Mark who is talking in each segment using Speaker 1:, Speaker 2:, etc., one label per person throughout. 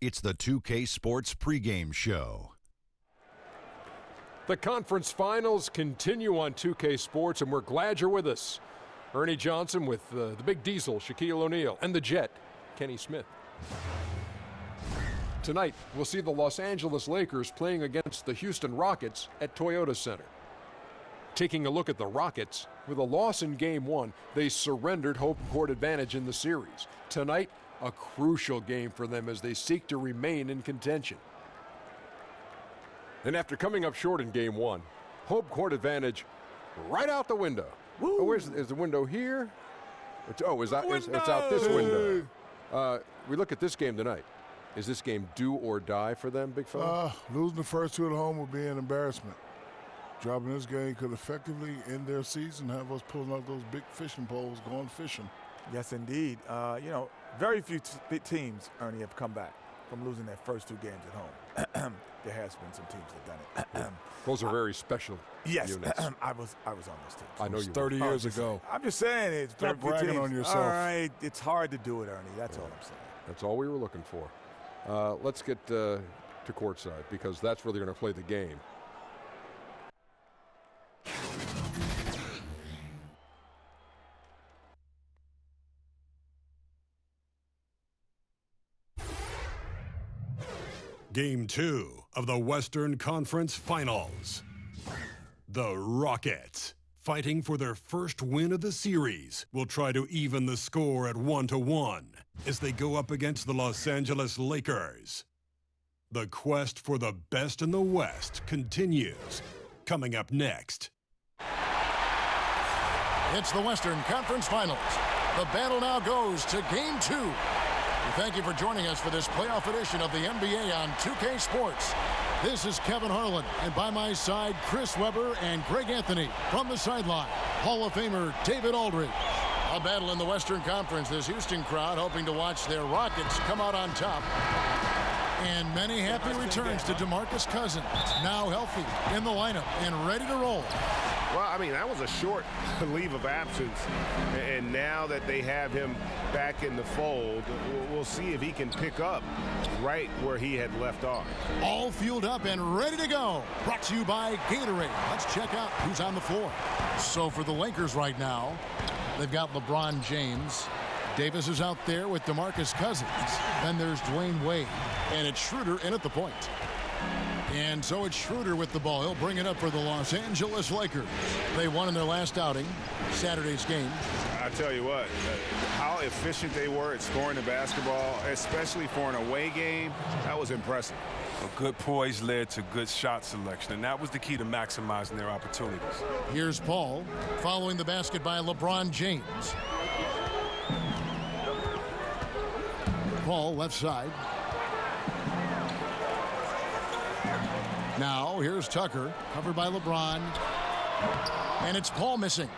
Speaker 1: It's the 2K Sports pregame show.
Speaker 2: The conference finals continue on 2K Sports, and we're glad you're with us. Ernie Johnson with the Big Diesel, Shaquille O'Neal, and the Jet, Kenny Smith. Tonight, we'll see the Los Angeles Lakers playing against the Houston Rockets at Toyota Center. Taking a look at the Rockets, with a loss in Game 1, they surrendered home court advantage in the series. Tonight, a crucial game for them as they seek to remain in contention. And after coming up short in Game 1, home court advantage right out the window. Oh, is the window here? It's out this window. We look at this game tonight. Is this game do or die for them, big fella?
Speaker 3: Losing the first two at home would be an embarrassment. Dropping this game could effectively end their season, have us pulling out those big fishing poles, going fishing.
Speaker 4: Yes, indeed. Very few teams, Ernie, have come back from losing their first two games at home. There has been some teams that done it.
Speaker 2: Those are very special units.
Speaker 4: I was on those teams.
Speaker 2: I know you
Speaker 3: 30
Speaker 2: were.
Speaker 3: years ago.
Speaker 4: I'm just saying it's
Speaker 3: Stop bragging on yourself.
Speaker 4: All right, it's hard to do it, Ernie. That's all I'm saying.
Speaker 2: That's all we were looking for. Let's get to courtside because that's where they're going to play the game.
Speaker 5: Game 2 of the Western Conference Finals. The Rockets, fighting for their first win of the series, will try to even the score at 1-1 as they go up against the Los Angeles Lakers. The quest for the best in the West continues. Coming up next.
Speaker 6: It's the Western Conference Finals. The battle now goes to Game 2. Thank you for joining us for this playoff edition of the NBA on 2K Sports. This is Kevin Harlan, and by my side, Chris Webber and Greg Anthony. From the sideline, Hall of Famer David Aldridge. A battle in the Western Conference. This Houston crowd hoping to watch their Rockets come out on top. And many happy returns to DeMarcus Cousins, now healthy, in the lineup, and ready to roll.
Speaker 7: Well, I mean, that was a short leave of absence, and now that they have him back in the fold, we'll see if he can pick up right where he had left off.
Speaker 6: All fueled up and ready to go. Brought to you by Gatorade. Let's check out who's on the floor. So for the Lakers right now, they've got LeBron James. Davis is out there with DeMarcus Cousins. Then there's Dwayne Wade, and it's Schroeder in at the point. And so it's Schroeder with the ball. He'll bring it up for the Los Angeles Lakers. They won in their last outing, Saturday's game.
Speaker 7: I tell you what, how efficient they were at scoring the basketball, especially for an away game, that was impressive.
Speaker 8: A good poise led to good shot selection, and that was the key to maximizing their opportunities.
Speaker 6: Here's Paul, following the basket by LeBron James. Paul, left side. Now, here's Tucker, covered by LeBron. And it's Paul missing.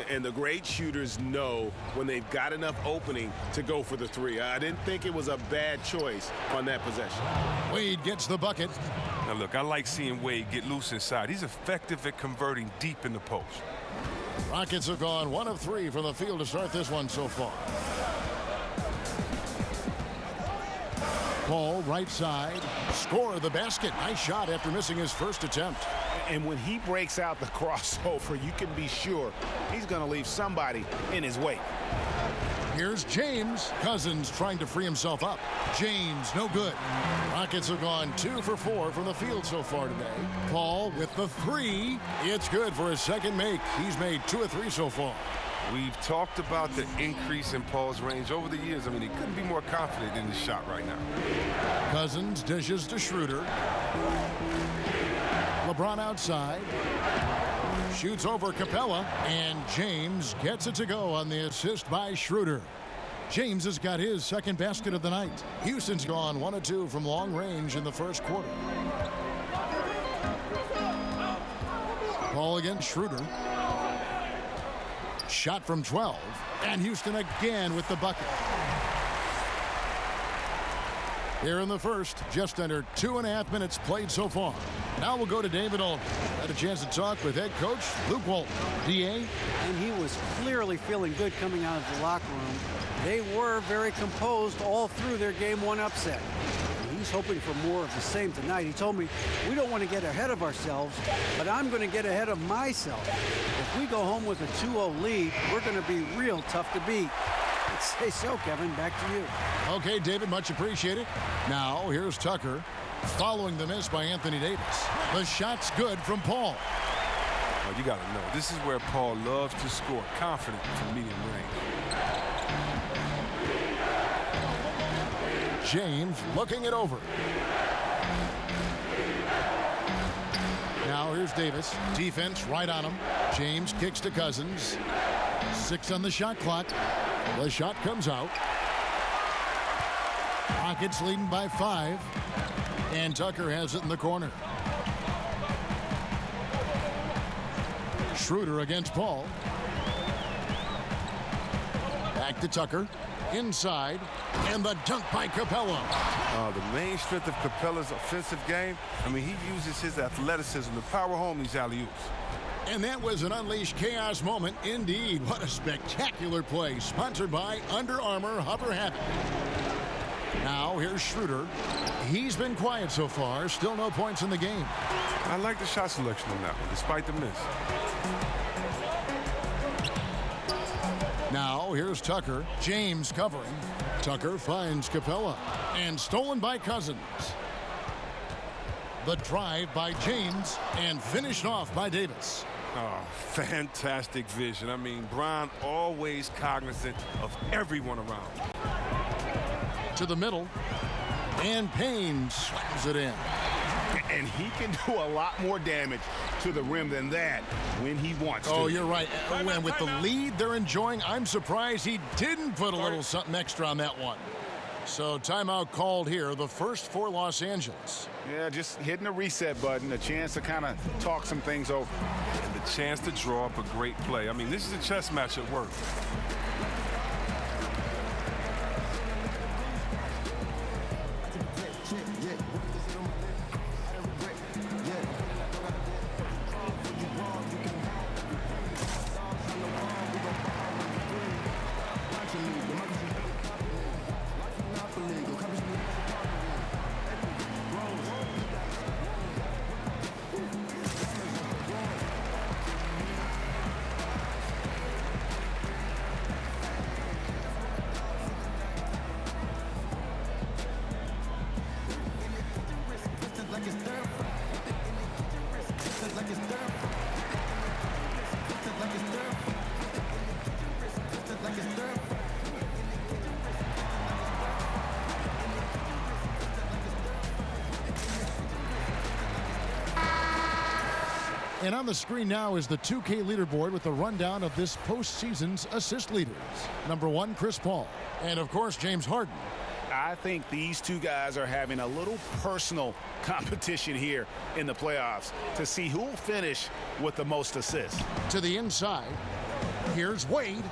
Speaker 7: And the great shooters know when they've got enough opening to go for the three. I didn't think it was a bad choice on that possession.
Speaker 6: Wade gets the bucket.
Speaker 8: Now, look, I like seeing Wade get loose inside. He's effective at converting deep in the post.
Speaker 6: Rockets have gone 1 of 3 from the field to start this one so far. Paul, right side, score the basket. Nice shot after missing his first attempt.
Speaker 7: And when he breaks out the crossover, you can be sure he's going to leave somebody in his wake.
Speaker 6: Here's James. Cousins trying to free himself up. James, no good. Rockets have gone 2 for 4 from the field so far today. Paul with the 3. It's good for his second make. He's made 2 of 3 so far.
Speaker 8: We've talked about the increase in Paul's range over the years. I mean, he couldn't be more confident in the shot right now.
Speaker 6: Cousins dishes to Schroeder. LeBron outside. Shoots over Capella. And James gets it to go on the assist by Schroeder. James has got his second basket of the night. Houston's gone 1 of 2 from long range in the first quarter. Paul against Schroeder. Shot from 12, and Houston again with the bucket. Here in the first, just under 2.5 minutes played so far. Now we'll go to David Aldridge. Had a chance to talk with head coach Luke Walton. DA?
Speaker 9: And he was clearly feeling good coming out of the locker room. They were very composed all through their Game 1 upset. He he's hoping for more of the same tonight. He told me, we don't want to get ahead of ourselves, but I'm going to get ahead of myself. If we go home with a 2-0 lead, we're going to be real tough to beat. I'd say so, Kevin. Back to you.
Speaker 6: Okay, David, much appreciated. Now, here's Tucker following the miss by Anthony Davis. The shot's good from Paul.
Speaker 8: Oh, you got to know, this is where Paul loves to score, confident from medium range.
Speaker 6: James looking it over. Now here's Davis. Defense right on him. James kicks to Cousins. 6 on the shot clock. The shot comes out. Rockets leading by 5. And Tucker has it in the corner. Schroeder against Paul. Back to Tucker. Inside. And the dunk by Capella.
Speaker 8: The main strength of Capella's offensive game, I mean, he uses his athleticism to power home these alley-oops.
Speaker 6: And that was an unleashed chaos moment indeed. What a spectacular play. Sponsored by Under Armour Hover Havoc. Now here's Schroeder. He's been quiet so far. Still no points in the game.
Speaker 8: I like the shot selection on that one, despite the miss.
Speaker 6: Now here's Tucker. James covering. Tucker finds Capella. And stolen by Cousins. The drive by James and finished off by Davis.
Speaker 8: Oh, fantastic vision. I mean, Bron always cognizant of everyone around.
Speaker 6: To the middle. And Payne slams it in.
Speaker 7: And he can do a lot more damage to the rim than that when he wants to.
Speaker 6: Oh, you're right. And with the lead they're enjoying, I'm surprised he didn't put a little something extra on that one. So timeout called here, the first for Los Angeles.
Speaker 7: Yeah, just hitting the reset button, a chance to kind of talk some things over.
Speaker 8: And the chance to draw up a great play. I mean, this is a chess match at work.
Speaker 6: And on the screen now is the 2K leaderboard with the rundown of this postseason's assist leaders. Number 1, Chris Paul. And, of course, James Harden.
Speaker 7: I think these two guys are having a little personal competition here in the playoffs to see who will finish with the most assists.
Speaker 6: To the inside, here's Wade.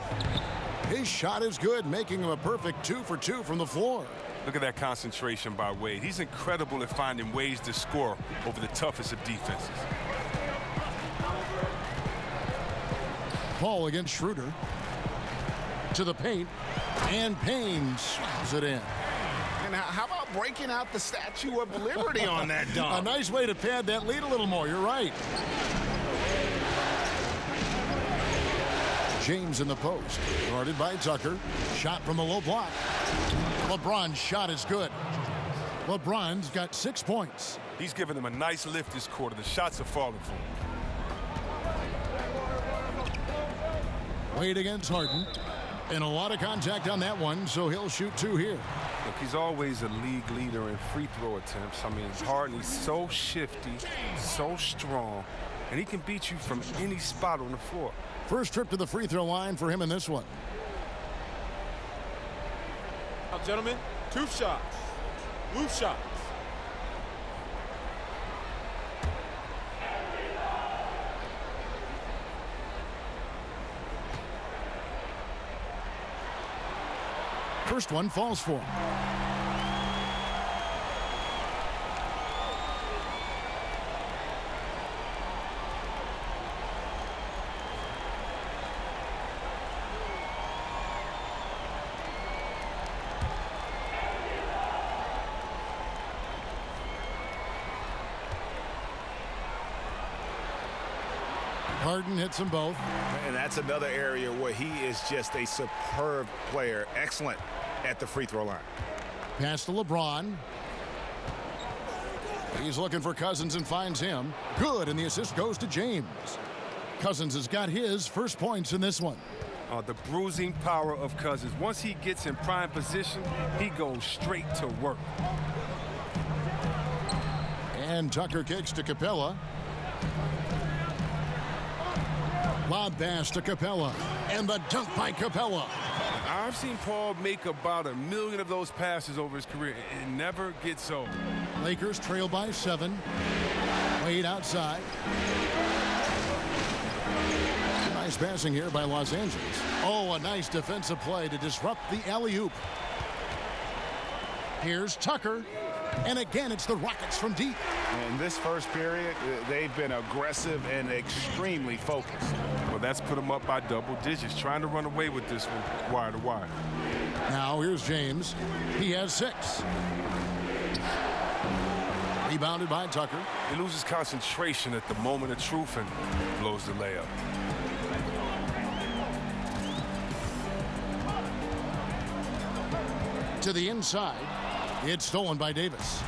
Speaker 6: His shot is good, making him a perfect 2 for 2 from the floor.
Speaker 8: Look at that concentration by Wade. He's incredible at finding ways to score over the toughest of defenses.
Speaker 6: Paul against Schroeder. To the paint. And Payne slams it in.
Speaker 7: And how about breaking out the Statue of Liberty on that dunk?
Speaker 6: A nice way to pad that lead a little more. You're right. James in the post. Guarded by Tucker. Shot from the low block. LeBron's shot is good. LeBron's got 6 points.
Speaker 8: He's giving them a nice lift this quarter. The shots are falling for him.
Speaker 6: Wade against Harden. And a lot of contact on that one, so he'll shoot 2 here.
Speaker 8: Look, he's always a league leader in free throw attempts. I mean, Harden, he's so shifty, so strong, and he can beat you from any spot on the floor.
Speaker 6: First trip to the free throw line for him in this one.
Speaker 10: Now, gentlemen, 2 shots. Loose shots.
Speaker 6: First one falls for him. Harden hits them both.
Speaker 11: And that's another area where he is just a superb player. Excellent at the free throw line.
Speaker 6: Pass to LeBron. He's looking for Cousins and finds him. Good, and the assist goes to James. Cousins has got his first points in this one.
Speaker 8: The bruising power of Cousins. Once he gets in prime position, he goes straight to work.
Speaker 6: And Tucker kicks to Capella. Lob pass to Capella. And the dunk by Capella.
Speaker 8: I've seen Paul make about 1 million of those passes over his career. It never gets old.
Speaker 6: Lakers trail by 7. Wade outside. Nice passing here by Los Angeles. Oh, a nice defensive play to disrupt the alley-oop. Here's Tucker. And again, it's the Rockets from deep.
Speaker 7: In this first period, they've been aggressive and extremely focused.
Speaker 8: Well, that's put them up by double digits, trying to run away with this one, wire to wire.
Speaker 6: Now here's James. He has 6. Rebounded by Tucker.
Speaker 8: He loses concentration at the moment of truth and blows the layup.
Speaker 6: To the inside. It's stolen by Davis.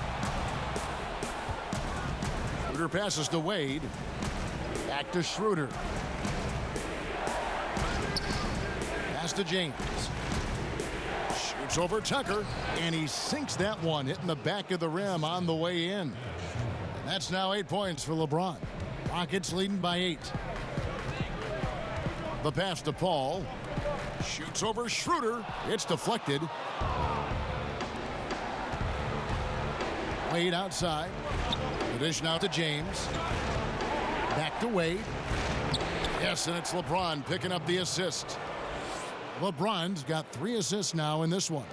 Speaker 6: Schroeder passes to Wade. Back to Schroeder. Pass to James. Shoots over Tucker, and he sinks that one, hitting the back of the rim on the way in. And that's now 8 points for LeBron. Rockets leading by 8. The pass to Paul. Shoots over Schroeder. It's deflected. Wade outside. The dish now to James. Back to Wade. Yes, and it's LeBron picking up the assist. LeBron's got 3 assists now in this one.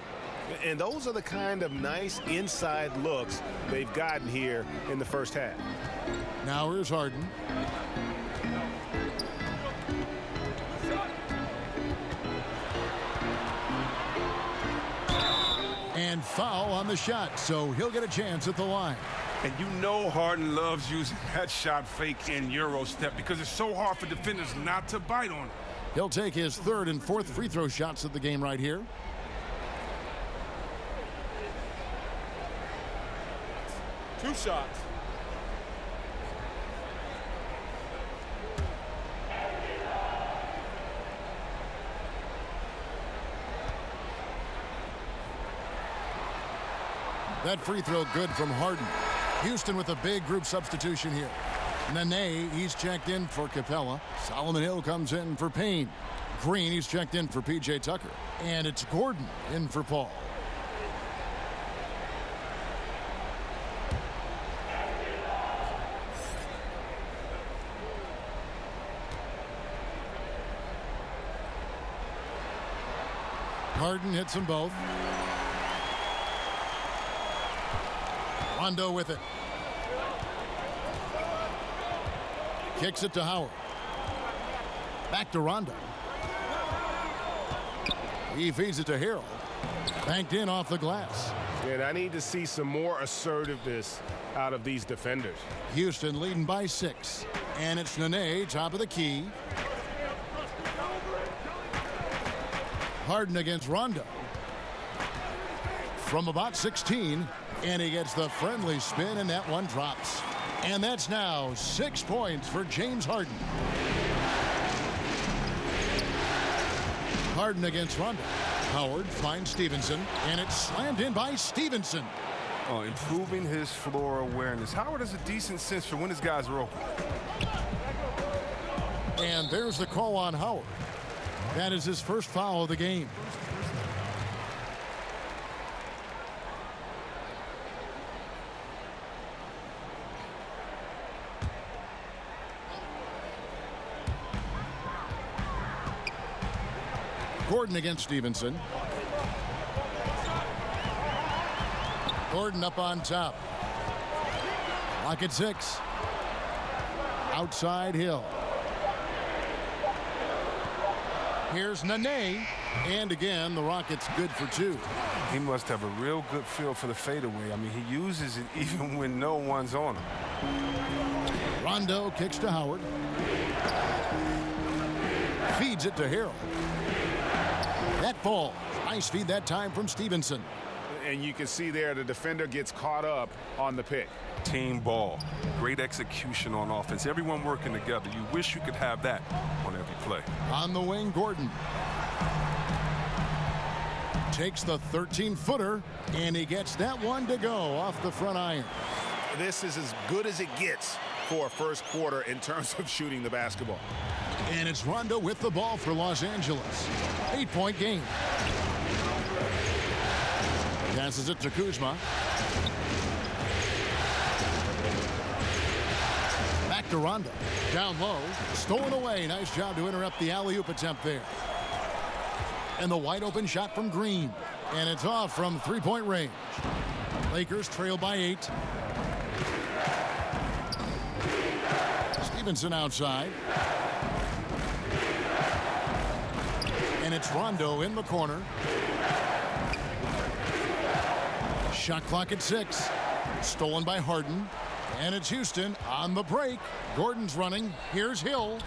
Speaker 7: And those are the kind of nice inside looks they've gotten here in the first half.
Speaker 6: Now here's Harden. And foul on the shot, so he'll get a chance at the line.
Speaker 8: And you know Harden loves using that shot fake in Euro step because it's so hard for defenders not to bite on it.
Speaker 6: He'll take his 3rd and 4th free throw shots of the game right here.
Speaker 10: Two shots.
Speaker 6: That free throw good from Harden. Houston with a big group substitution here. Nene, he's checked in for Capella. Solomon Hill comes in for Payne. Green, he's checked in for P.J. Tucker. And it's Gordon in for Paul. Harden hits them both. Rondo with it. Kicks it to Howard. Back to Rondo. He feeds it to Harrell. Banked in off the glass.
Speaker 7: And I need to see some more assertiveness out of these defenders.
Speaker 6: Houston leading by 6. And it's Nene, top of the key. Harden against Rondo. From about 16. And he gets the friendly spin, and that one drops. And that's now 6 points for James Harden. Harden against Rondo. Howard finds Stevenson, and it's slammed in by Stevenson.
Speaker 8: Improving his floor awareness. Howard has a decent sense for when his guys are open.
Speaker 6: And there's the call on Howard. That is his first foul of the game. Gordon against Stevenson. Gordon up on top. Lock at 6. Outside Hill. Here's Nene. And again, the Rockets good for 2.
Speaker 8: He must have a real good feel for the fadeaway. I mean, he uses it even when no one's on him.
Speaker 6: Rondo kicks to Howard. Feeds it to Harrell. That falls. Nice feed that time from Stevenson.
Speaker 7: And you can see there the defender gets caught up on the pick.
Speaker 8: Team ball. Great execution on offense. Everyone working together. You wish you could have that on every play.
Speaker 6: On the wing, Gordon. Takes the 13-footer, and he gets that one to go off the front iron.
Speaker 7: This is as good as it gets for a first quarter in terms of shooting the basketball.
Speaker 6: And it's Rondo with the ball for Los Angeles. 8-point game. Passes it to Kuzma. Back to Rondo. Down low. Stolen away. Nice job to interrupt the alley-oop attempt there. And the wide open shot from Green. And it's off from three-point range. Lakers trail by 8. Stevenson outside. And it's Rondo in the corner. Shot clock at 6. Stolen by Harden. And it's Houston on the break. Gordon's running. Here's Hill.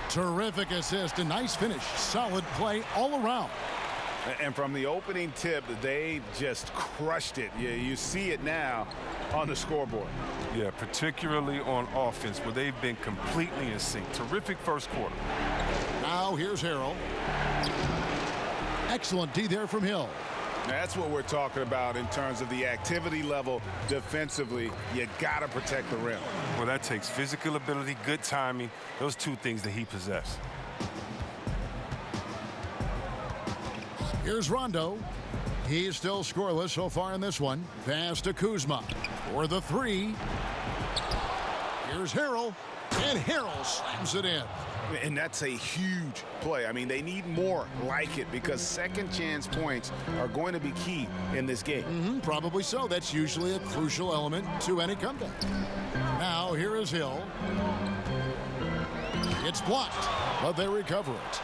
Speaker 6: Terrific assist. A nice finish. Solid play all around.
Speaker 7: And from the opening tip, they just crushed it. You see it now on the scoreboard.
Speaker 8: Yeah, particularly on offense where they've been completely in sync. Terrific first quarter.
Speaker 6: Now here's Harrell. Excellent D there from Hill.
Speaker 7: That's what we're talking about in terms of the activity level defensively. You got to protect the rim.
Speaker 8: Well, that takes physical ability, good timing. Those two things that he possesses.
Speaker 6: Here's Rondo. He's still scoreless so far in this one. Pass to Kuzma for the 3. Here's Harrell. And Harrell slams it in.
Speaker 7: And that's a huge play. I mean, they need more like it because second chance points are going to be key in this game.
Speaker 6: Probably so. That's usually a crucial element to any comeback. Now here is Hill. It's blocked, but they recover it.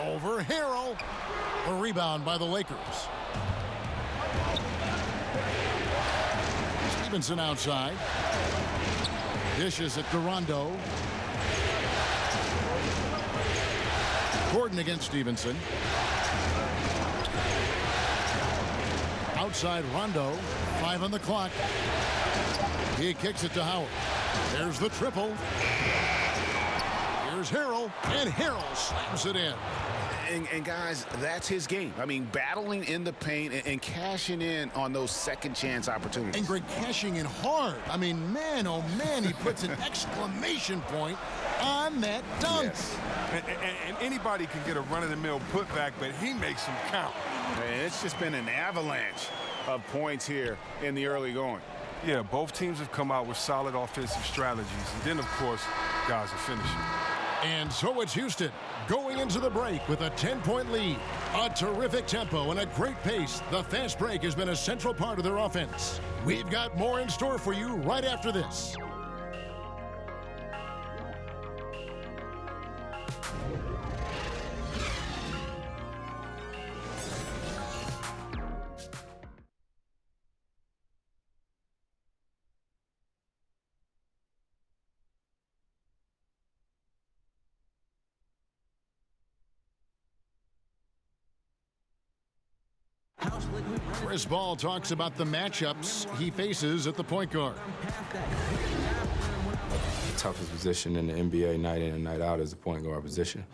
Speaker 6: Over Harrell. A rebound by the Lakers. Stevenson outside. Dishes it to Rondo. Gordon against Stevenson. Outside Rondo. 5 on the clock. He kicks it to Howard. There's the triple. Here's Harrell. And Harrell slams it in.
Speaker 7: And guys, that's his game. I mean, battling in the paint and cashing in on those second chance opportunities.
Speaker 6: And Greg cashing in hard. I mean, man, oh man, he puts an exclamation point on that dunk.
Speaker 8: Yes. And anybody can get a run-of-the-mill putback, but he makes them count.
Speaker 7: And it's just been an avalanche of points here in the early going.
Speaker 8: Yeah, both teams have come out with solid offensive strategies. And then, of course, guys are finishing.
Speaker 6: And so it's Houston going into the break with a 10-point lead. A terrific tempo and a great pace. The fast break has been a central part of their offense. We've got more in store for you right after this. Chris Ball talks about the matchups he faces at the point guard.
Speaker 12: The toughest position in the NBA night in and night out is the point guard position.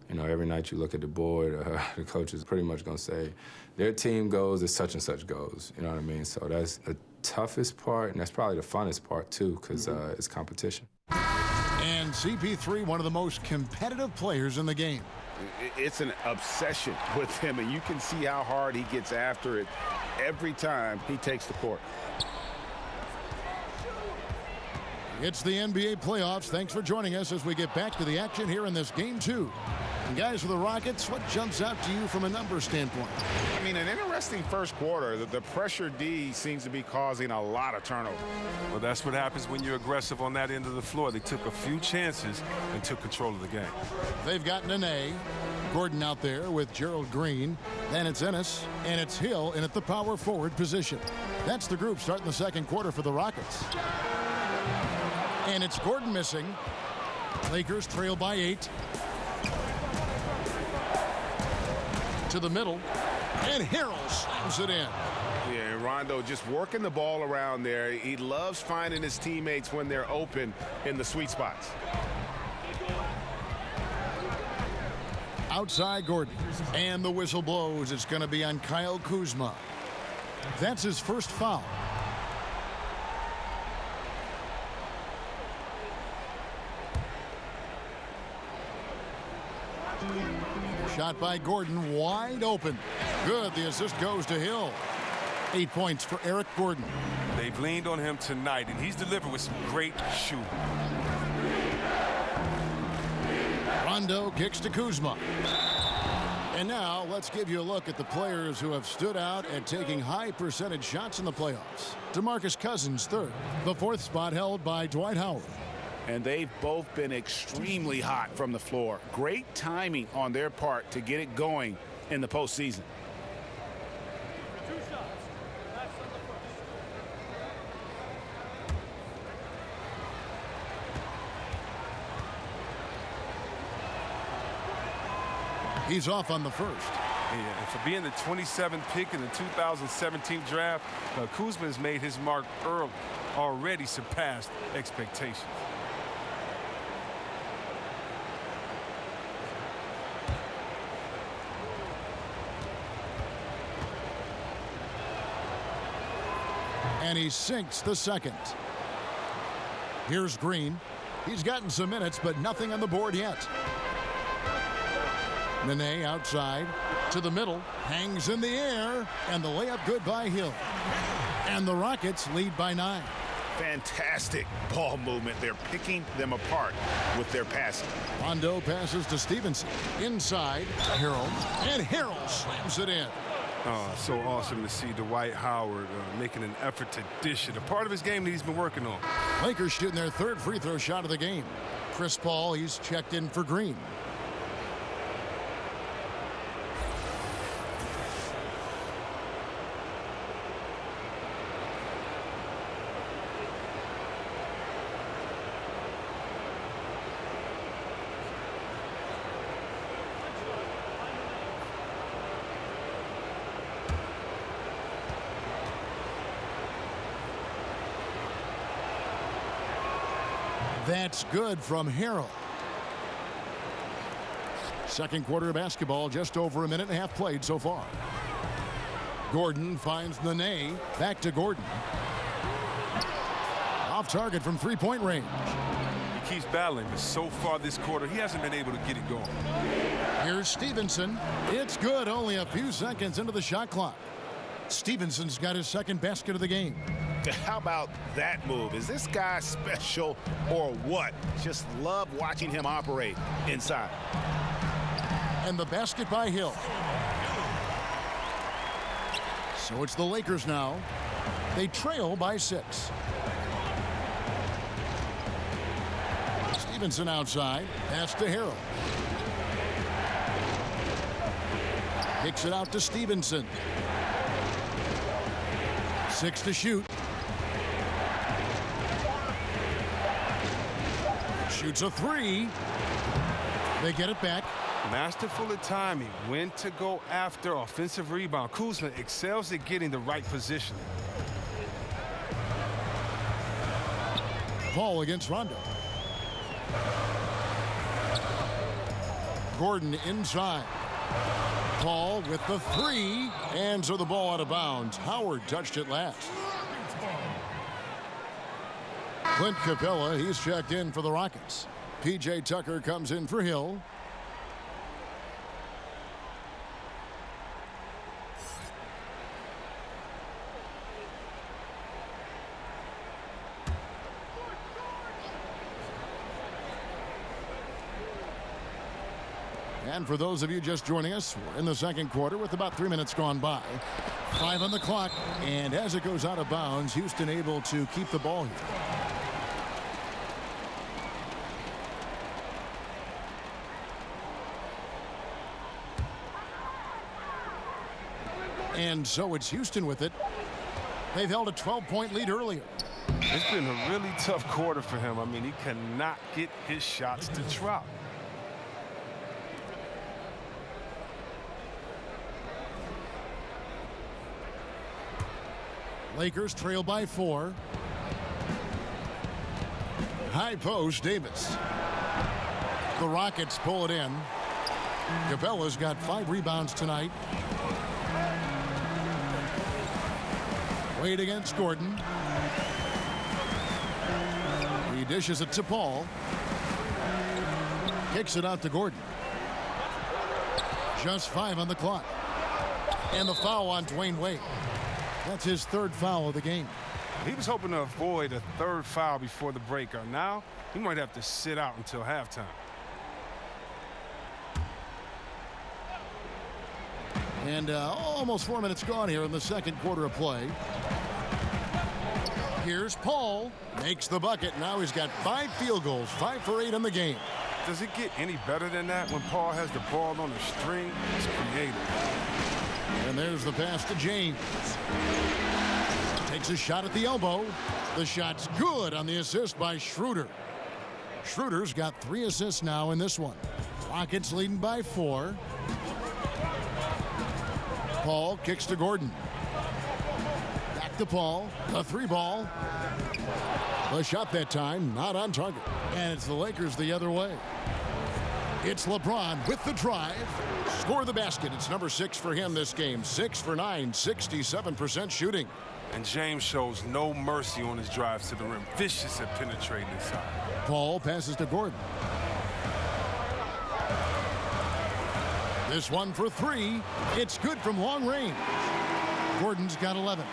Speaker 12: You know, every night you look at the board, the coach is pretty much going to say, their team goes as such and such goes. You know what I mean? So that's the toughest part, and that's probably the funnest part, too, because it's competition.
Speaker 6: And CP3, one of the most competitive players in the game.
Speaker 7: It's an obsession with him, and you can see how hard he gets after it every time he takes the court.
Speaker 6: It's the NBA playoffs. Thanks for joining us as we get back to the action here in this Game 2. And guys, for the Rockets, what jumps out to you from a numbers standpoint?
Speaker 7: I mean, an interesting first quarter. The pressure D seems to be causing a lot of turnover.
Speaker 8: Well, that's what happens when you're aggressive on that end of the floor. They took a few chances and took control of the game.
Speaker 6: They've got Nene. Gordon out there with Gerald Green. Then it's Ennis, and it's Hill in at the power forward position. That's the group starting the second quarter for the Rockets. And it's Gordon missing. Lakers trail by 8. To the middle. And Harrell slams it in.
Speaker 7: Yeah, and Rondo just working the ball around there. He loves finding his teammates when they're open in the sweet spots.
Speaker 6: Outside Gordon. And the whistle blows. It's going to be on Kyle Kuzma. That's his first foul. Shot by Gordon, wide open. Good, the assist goes to Hill. 8 points for Eric Gordon.
Speaker 8: They've leaned on him tonight, and he's delivered with some great shooting.
Speaker 6: Rondo kicks to Kuzma. And now let's give you a look at the players who have stood out at taking high percentage shots in the playoffs. DeMarcus Cousins third. The fourth spot held by Dwight Howard.
Speaker 11: And they've both been extremely hot from the floor. Great timing on their part to get it going in the postseason.
Speaker 6: He's off on the first.
Speaker 8: Yeah, and for being the 27th pick in the 2017 draft, Kuzma has made his mark early, already surpassed expectations.
Speaker 6: And he sinks the second. Here's Green. He's gotten some minutes, but nothing on the board yet. Nene outside to the middle, hangs in the air, and the layup good by Hill. And the Rockets lead by 9.
Speaker 11: Fantastic ball movement. They're picking them apart with their passing.
Speaker 6: Rondo passes to Stevenson. Inside, Harrell. And Harrell slams it in.
Speaker 8: So awesome to see Dwight Howard making an effort to dish it. A part of his game that he's been working on.
Speaker 6: Lakers shooting their third free throw shot of the game. Chris Paul, he's checked in for Green. That's good from Harrell. Second quarter of basketball, just over a minute and a half played so far. Gordon finds Nene. Back to Gordon. Off target from three-point range.
Speaker 8: He keeps battling, but so far this quarter, he hasn't been able to get it going.
Speaker 6: Here's Stevenson. It's good, only a few seconds into the shot clock. Stevenson's got his second basket of the game.
Speaker 11: How about that move? Is this guy special or what? Just love watching him operate inside.
Speaker 6: And the basket by Hill. So it's the Lakers now. They trail by 6. Stevenson outside. Pass to Harrell. Kicks it out to Stevenson. 6 to shoot. Shoots a 3. They get it back.
Speaker 8: Masterful at timing. When to go after offensive rebound. Kuzma excels at getting the right position.
Speaker 6: Paul against Rondo. Gordon inside. Paul with the 3. And so the ball out of bounds. Howard touched it last. Clint Capella, he's checked in for the Rockets. P.J. Tucker comes in for Hill. And for those of you just joining us, we're in the second quarter with about 3 minutes gone by. 5 on the clock, and as it goes out of bounds, Houston able to keep the ball here. And so it's Houston with it. They've held a 12-point lead earlier.
Speaker 8: It's been a really tough quarter for him. I mean, he cannot get his shots to drop.
Speaker 6: Lakers trail by 4. High post, Davis. The Rockets pull it in. Capella's got 5 rebounds tonight. Wade against Gordon. He dishes it to Paul. Kicks it out to Gordon. Just 5 on the clock. And the foul on Dwayne Wade. That's his 3rd foul of the game.
Speaker 8: He was hoping to avoid a 3rd foul before the break. Now he might have to sit out until halftime.
Speaker 6: And almost 4 minutes gone here in the second quarter of play. Here's Paul. Makes the bucket. Now he's got 5 field goals. 5 for 8 in the game.
Speaker 8: Does it get any better than that when Paul has the ball on the string? It's creative.
Speaker 6: And there's the pass to James. Takes a shot at the elbow. The shot's good on the assist by Schroeder. Schroeder's got 3 assists now in this one. Rockets leading by 4. Paul kicks to Gordon. Back to Paul. The 3-ball. The shot that time not on target. And it's the Lakers the other way. It's LeBron with the drive. Score the basket. It's number 6 for him this game. 6 for 9, 67% shooting.
Speaker 8: And James shows no mercy on his drives to the rim. Vicious at penetrating inside.
Speaker 6: Paul passes to Gordon. This one for 3. It's good from long range. Gordon's got 11.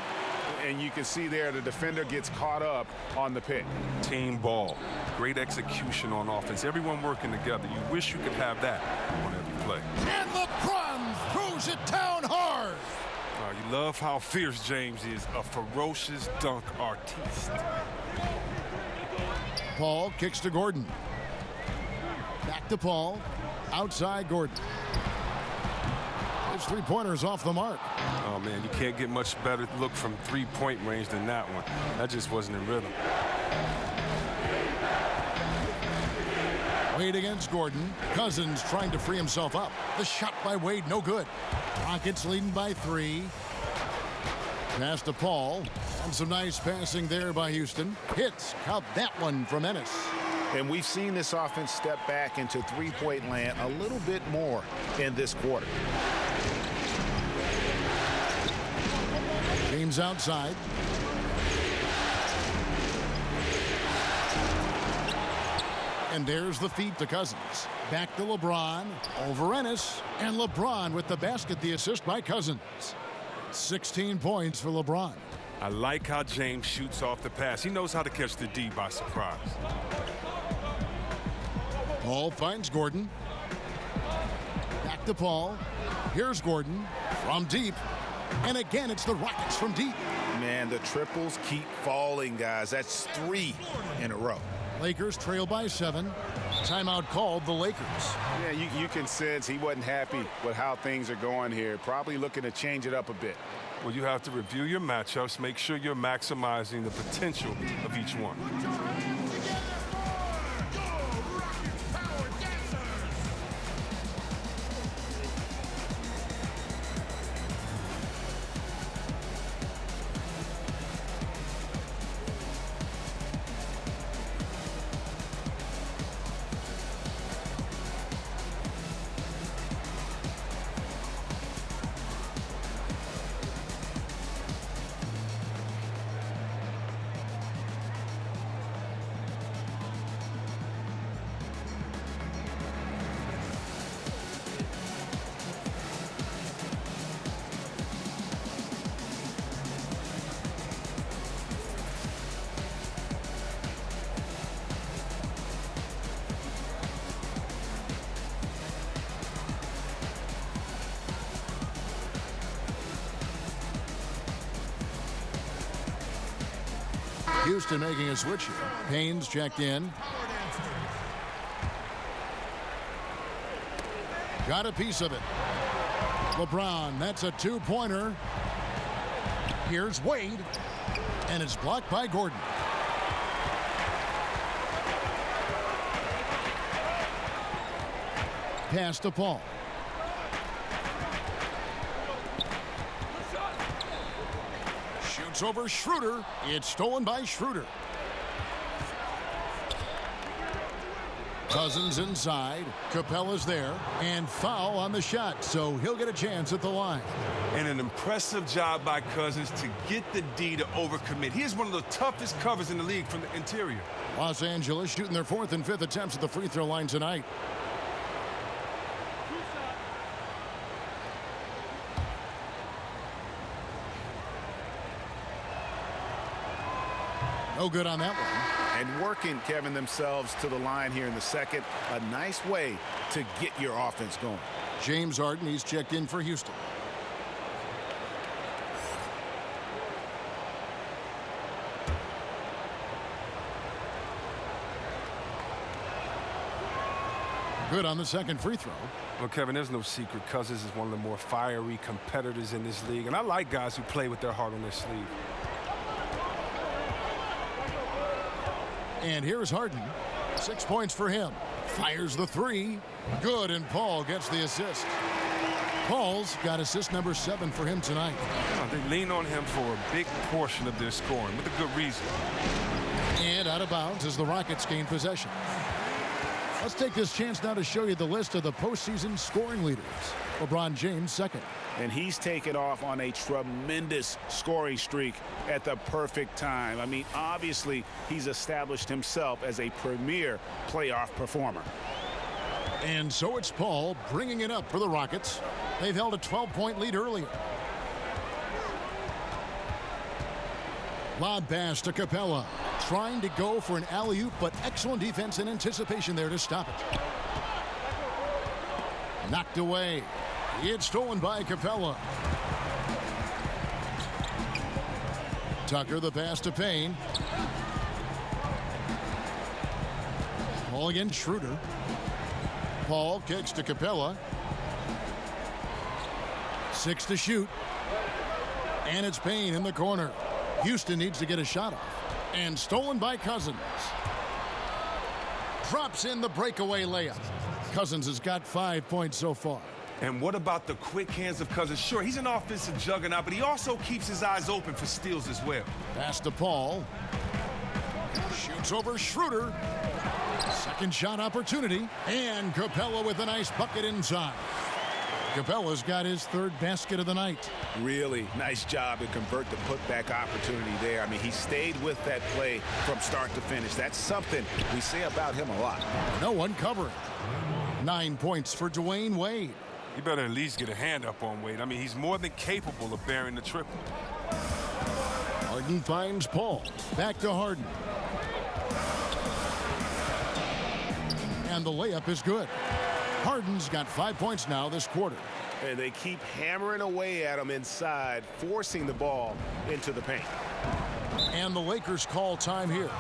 Speaker 7: And you can see there the defender gets caught up on the pick.
Speaker 8: Team ball. Great execution on offense. Everyone working together. You wish you could have that on every play.
Speaker 6: And LeBron throws it down hard.
Speaker 8: You love how fierce James is. A ferocious dunk artiste.
Speaker 6: Paul kicks to Gordon. Back to Paul. Outside Gordon. His 3-pointer's off the mark.
Speaker 8: Oh, man, you can't get much better look from 3-point range than that one. That just wasn't in rhythm.
Speaker 6: Wade against Gordon. Cousins trying to free himself up. The shot by Wade, no good. Rockets leading by 3. Pass to Paul. And some nice passing there by Houston. Hits. Count that one from Ennis.
Speaker 11: And we've seen this offense step back into 3-point land a little bit more in this quarter.
Speaker 6: James outside. And there's the feed to Cousins. Back to LeBron. Over Ennis. And LeBron with the basket, the assist by Cousins. 16 points for LeBron.
Speaker 8: I like how James shoots off the pass. He knows how to catch the D by surprise.
Speaker 6: Paul finds Gordon. Back to Paul. Here's Gordon from deep. And again, it's the Rockets from deep.
Speaker 11: Man, the triples keep falling, guys. That's 3 in a row.
Speaker 6: Lakers trail by 7. Timeout called the Lakers.
Speaker 7: Yeah, you can sense he wasn't happy with how things are going here. Probably looking to change it up a bit.
Speaker 8: Well, you have to review your matchups, make sure you're maximizing the potential of each one.
Speaker 6: Houston making a switch here. Payne's checked in. Got a piece of it. LeBron, that's a 2-pointer. Here's Wade. And it's blocked by Gordon. pass to Paul. Shoots over Schroeder. It's stolen by Schroeder. Cousins inside. Capella's there. And foul on the shot, so he'll get a chance at the line.
Speaker 8: And an impressive job by Cousins to get the D to overcommit. He is one of the toughest covers in the league from the interior.
Speaker 6: Los Angeles shooting their 4th and 5th attempts at the free throw line tonight. No good on that one.
Speaker 11: And working, Kevin, themselves to the line here in the second. A nice way to get your offense going.
Speaker 6: James Harden, he's checked in for Houston. Good on the second free throw.
Speaker 8: Well, Kevin, there's no secret. Cousins is one of the more fiery competitors in this league. And I like guys who play with their heart on their sleeve.
Speaker 6: And here's Harden. 6 points for him. Fires the three. Good, and Paul gets the assist. Paul's got assist number 7 for him tonight.
Speaker 8: They lean on him for a big portion of their scoring with a good reason.
Speaker 6: And out of bounds as the Rockets gain possession. Let's take this chance now to show you the list of the postseason scoring leaders. LeBron James second.
Speaker 11: And he's taken off on a tremendous scoring streak at the perfect time. I mean, obviously, he's established himself as a premier playoff performer.
Speaker 6: And so it's Paul bringing it up for the Rockets. They've held a 12-point lead earlier. Lob pass to Capella. Trying to go for an alley-oop, but excellent defense and anticipation there to stop it. Knocked away. It's stolen by Capella. Tucker the pass to Payne. Paul against Schroeder. Paul kicks to Capella. 6 to shoot. And it's Payne in the corner. Houston needs to get a shot off. And stolen by Cousins. Drops in the breakaway layup. Cousins has got 5 points so far.
Speaker 8: And what about the quick hands of Cousins? Sure, he's an offensive juggernaut, but he also keeps his eyes open for steals as well.
Speaker 6: Pass to Paul. Shoots over Schroeder. Second shot opportunity. And Capella with a nice bucket inside. Capella's got his 3rd basket of the night.
Speaker 11: Really nice job to convert the putback opportunity there. I mean, he stayed with that play from start to finish. That's something we say about him a lot.
Speaker 6: No one covering. 9 points for Dwayne Wade.
Speaker 8: You better at least get a hand up on Wade. I mean, he's more than capable of bearing the triple.
Speaker 6: Harden finds Paul. Back to Harden. And the layup is good. Harden's got 5 points now this quarter.
Speaker 7: And they keep hammering away at him inside, forcing the ball into the paint.
Speaker 6: And the Lakers call time here.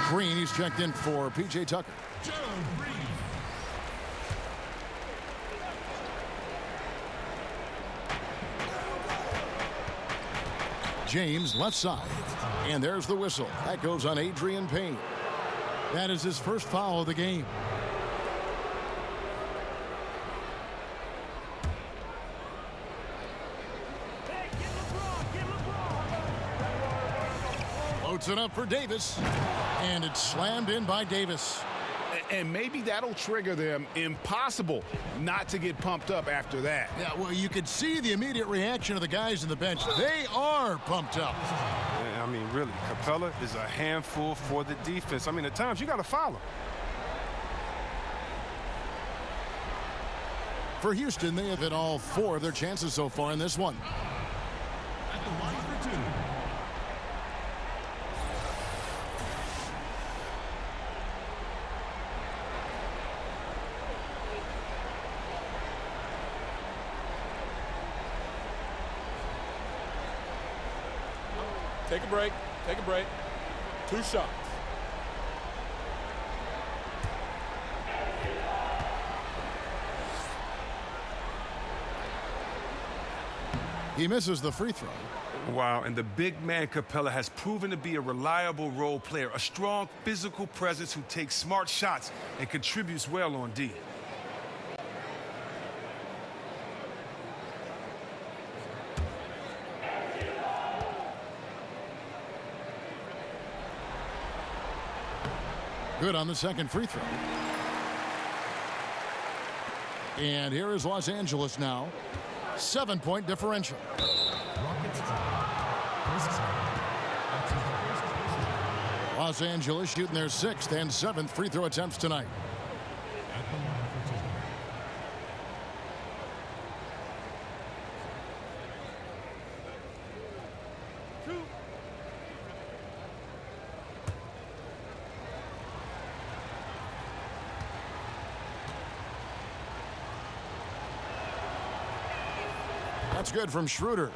Speaker 6: Green, he's checked in for P.J. Tucker. James left side. And there's the whistle. That goes on Adrian Payne. That is his first foul of the game. Puts it up for Davis. And it's slammed in by Davis.
Speaker 11: And maybe that'll trigger them. Impossible not to get pumped up after that.
Speaker 6: Yeah, well, you could see the immediate reaction of the guys on the bench. They are pumped up.
Speaker 8: I mean, really, Capella is a handful for the defense. I mean, at times you got to foul him.
Speaker 6: For Houston, they have hit all 4 of their chances so far in this one.
Speaker 5: At the line for 2.
Speaker 10: Take a break. Take a break. 2 shots.
Speaker 6: He misses the free throw.
Speaker 8: Wow, and the big man Capella has proven to be a reliable role player, a strong physical presence who takes smart shots and contributes well on D.
Speaker 6: Good on the second free throw. And here is Los Angeles now. 7-point differential. Los Angeles shooting their 6th and 7th free throw attempts tonight. That's good from Schroeder.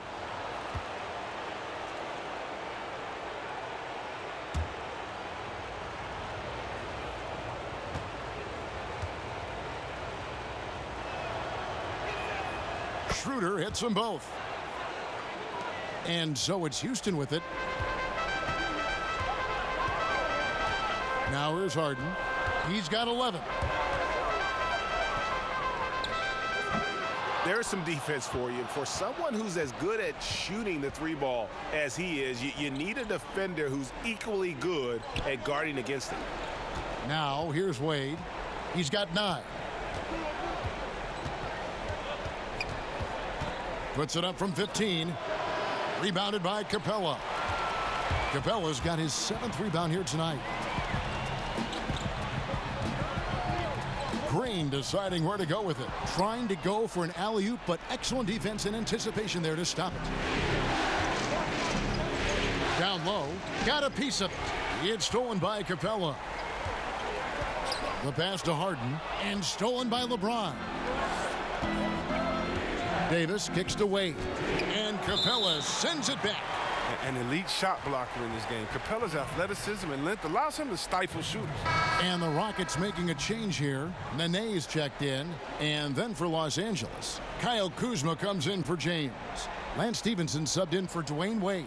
Speaker 6: Schroeder hits them both. And so it's Houston with it. Now here's Harden. He's got 11.
Speaker 7: There's some defense for you. For someone who's as good at shooting the 3-ball as he is, you need a defender who's equally good at guarding against him.
Speaker 6: Now here's Wade. He's got 9. Puts it up from 15. Rebounded by Capella. Capella's got his 7th rebound here tonight. Green deciding where to go with it. Trying to go for an alley-oop, but excellent defense and anticipation there to stop it. Down low. Got a piece of it. It's stolen by Capella. The pass to Harden. And stolen by LeBron. Davis kicks to Wade. And Capella sends it back.
Speaker 8: An elite shot blocker in this game. Capella's athleticism and length allows him to stifle shooters.
Speaker 6: And the Rockets making a change here. Nene's checked in. And then for Los Angeles, Kyle Kuzma comes in for James. Lance Stevenson subbed in for Dwayne Wade.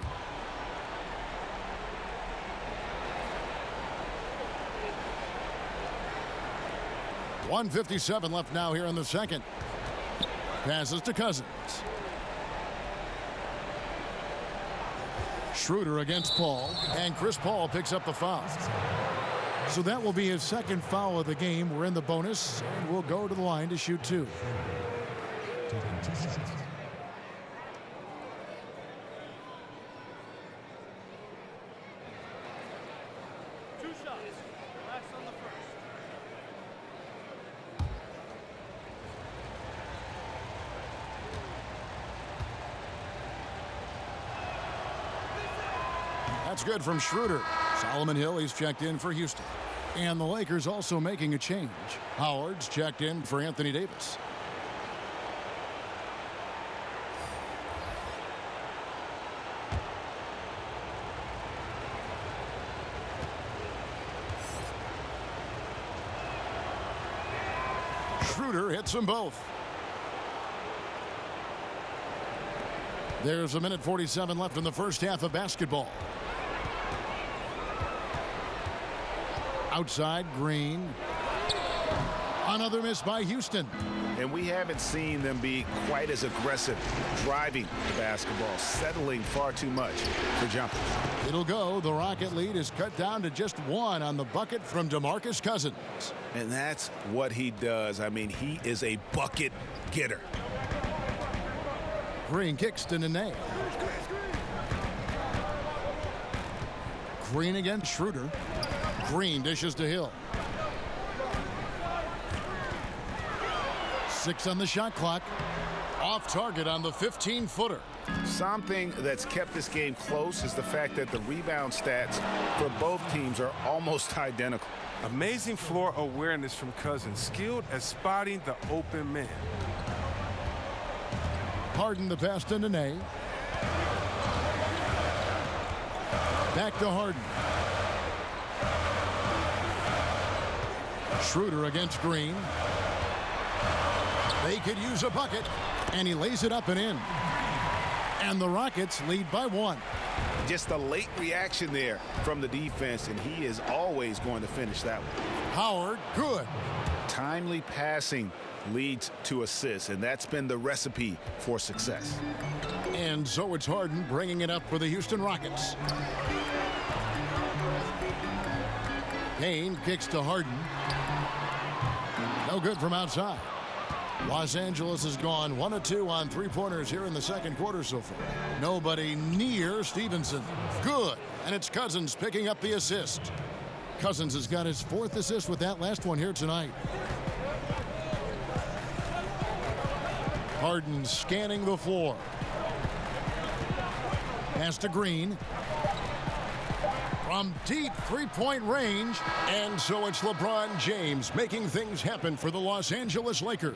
Speaker 6: .157 left now here in the second. Passes to Cousins. Schroeder against Paul, and Chris Paul picks up the foul. So that will be his 2nd foul of the game. We're in the bonus, and we'll go to the line to shoot 2. That's good from Schroeder. Solomon Hill, he's checked in for Houston. And the Lakers also making a change. Howard's checked in for Anthony Davis. Schroeder hits them both. There's 1:47 left in the first half of basketball. Outside, Green. Another miss by Houston.
Speaker 11: and we haven't seen them be quite as aggressive driving the basketball, settling far too much for jumpers.
Speaker 6: It'll go. The Rocket lead is cut down to just 1 on the bucket from DeMarcus Cousins.
Speaker 11: And that's what he does. I mean, he is a bucket getter.
Speaker 6: Green kicks to Nene. Green against Schroeder. Green dishes to Hill. 6 on the shot clock. Off target on the 15-footer.
Speaker 11: Something that's kept this game close is the fact that the rebound stats for both teams are almost identical.
Speaker 8: Amazing floor awareness from Cousins, skilled at spotting the open man.
Speaker 6: Harden the pass to Nene. Back to Harden. Schroeder against Green. They could use a bucket, and he lays it up and in. And the Rockets lead by 1.
Speaker 11: Just a late reaction there from the defense, and he is always going to finish that one.
Speaker 6: Howard, good.
Speaker 11: Timely passing leads to assists, and that's been the recipe for success.
Speaker 6: And so it's Harden bringing it up for the Houston Rockets. Payne kicks to Harden. No good from outside. Los Angeles has gone 1 of 2 on three-pointers here in the second quarter so far. Nobody near Stevenson. Good. And it's Cousins picking up the assist. Cousins has got his 4th assist with that last one here tonight. Harden scanning the floor. Pass to Green. From deep three-point range. And so it's LeBron James making things happen for the Los Angeles Lakers.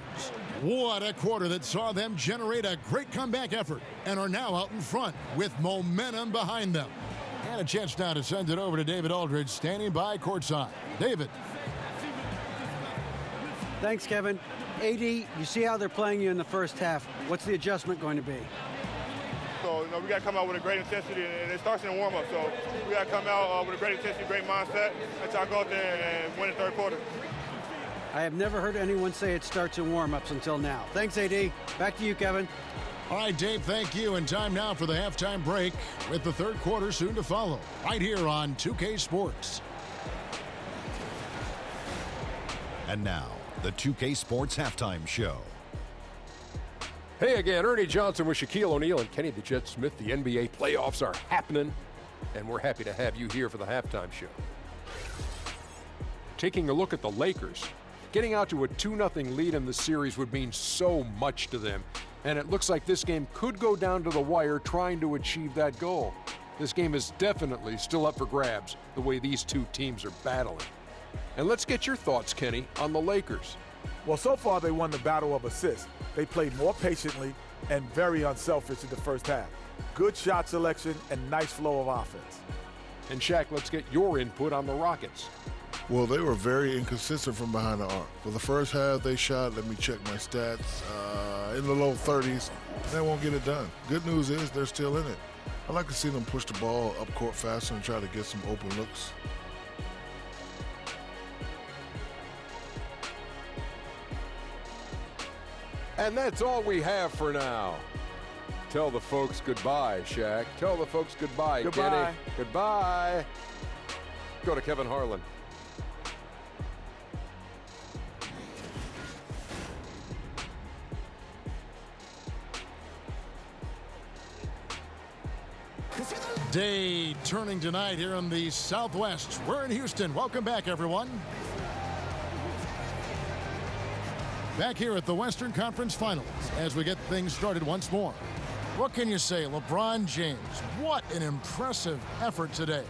Speaker 6: What a quarter that saw them generate a great comeback effort and are now out in front with momentum behind them. And a chance now to send it over to David Aldridge standing by courtside. David.
Speaker 9: Thanks, Kevin. AD, you see how they're playing you in the first half. What's the adjustment going to be?
Speaker 10: So, we got to come out with a great intensity, and it starts in the warm-up. So, we got to come out with a great intensity, great mindset, and try to go out there and win the third quarter.
Speaker 9: I have never heard anyone say it starts in warm-ups until now. Thanks, AD. Back to you, Kevin.
Speaker 6: All right, Dave, thank you. And time now for the halftime break with the third quarter soon to follow right here on 2K Sports.
Speaker 1: And now, the 2K Sports Halftime Show.
Speaker 2: Hey again, Ernie Johnson with Shaquille O'Neal and Kenny the Jet Smith. The NBA playoffs are happening, and we're happy to have you here for the halftime show. Taking a look at the Lakers, getting out to a 2-0 lead in the series would mean so much to them, and it looks like this game could go down to the wire trying to achieve that goal. This game is definitely still up for grabs, the way these two teams are battling. And let's get your thoughts, Kenny, on the Lakers.
Speaker 4: Well, so far they won the battle of assists. They played more patiently and very unselfish in the first half. Good shot selection and nice flow of offense.
Speaker 2: And Shaq, let's get your input on the Rockets.
Speaker 3: Well, they were very inconsistent from behind the arc. For the first half, they shot, let me check my stats, in the low 30s. They won't get it done. Good news is they're still in it. I'd like to see them push the ball up court faster and try to get some open looks.
Speaker 2: And that's all we have for now. Tell the folks goodbye, Shaq. Tell the folks goodbye,
Speaker 4: Goodbye.
Speaker 2: Kenny. Goodbye. Go to Kevin Harlan.
Speaker 6: Day turning tonight here in the Southwest. We're in Houston. Welcome back, everyone. Back here at the Western Conference Finals as we get things started once more. What can you say, LeBron James? What an impressive effort today.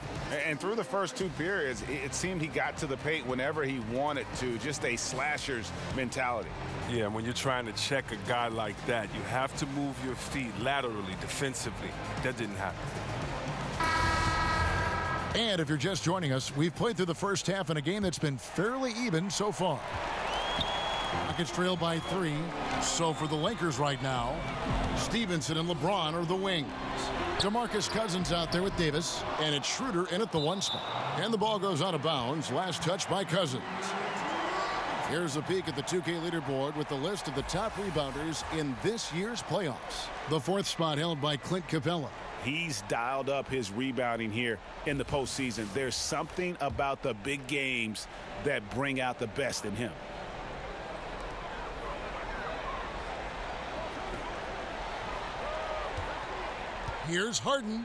Speaker 11: And through the first 2 periods, it seemed he got to the paint whenever he wanted to, just a slasher's mentality.
Speaker 8: Yeah, when you're trying to check a guy like that, you have to move your feet laterally, defensively. That didn't happen.
Speaker 6: And if you're just joining us, we've played through the first half in a game that's been fairly even so far. Rockets trail by 3. So for the Lakers right now, Stevenson and LeBron are the wings. DeMarcus Cousins out there with Davis, and it's Schroeder in at the 1 spot. And the ball goes out of bounds. Last touch by Cousins. Here's a peek at the 2K leaderboard with the list of the top rebounders in this year's playoffs. The 4th spot held by Clint Capella.
Speaker 11: He's dialed up his rebounding here in the postseason. There's something about the big games that bring out the best in him.
Speaker 6: Here's Harden.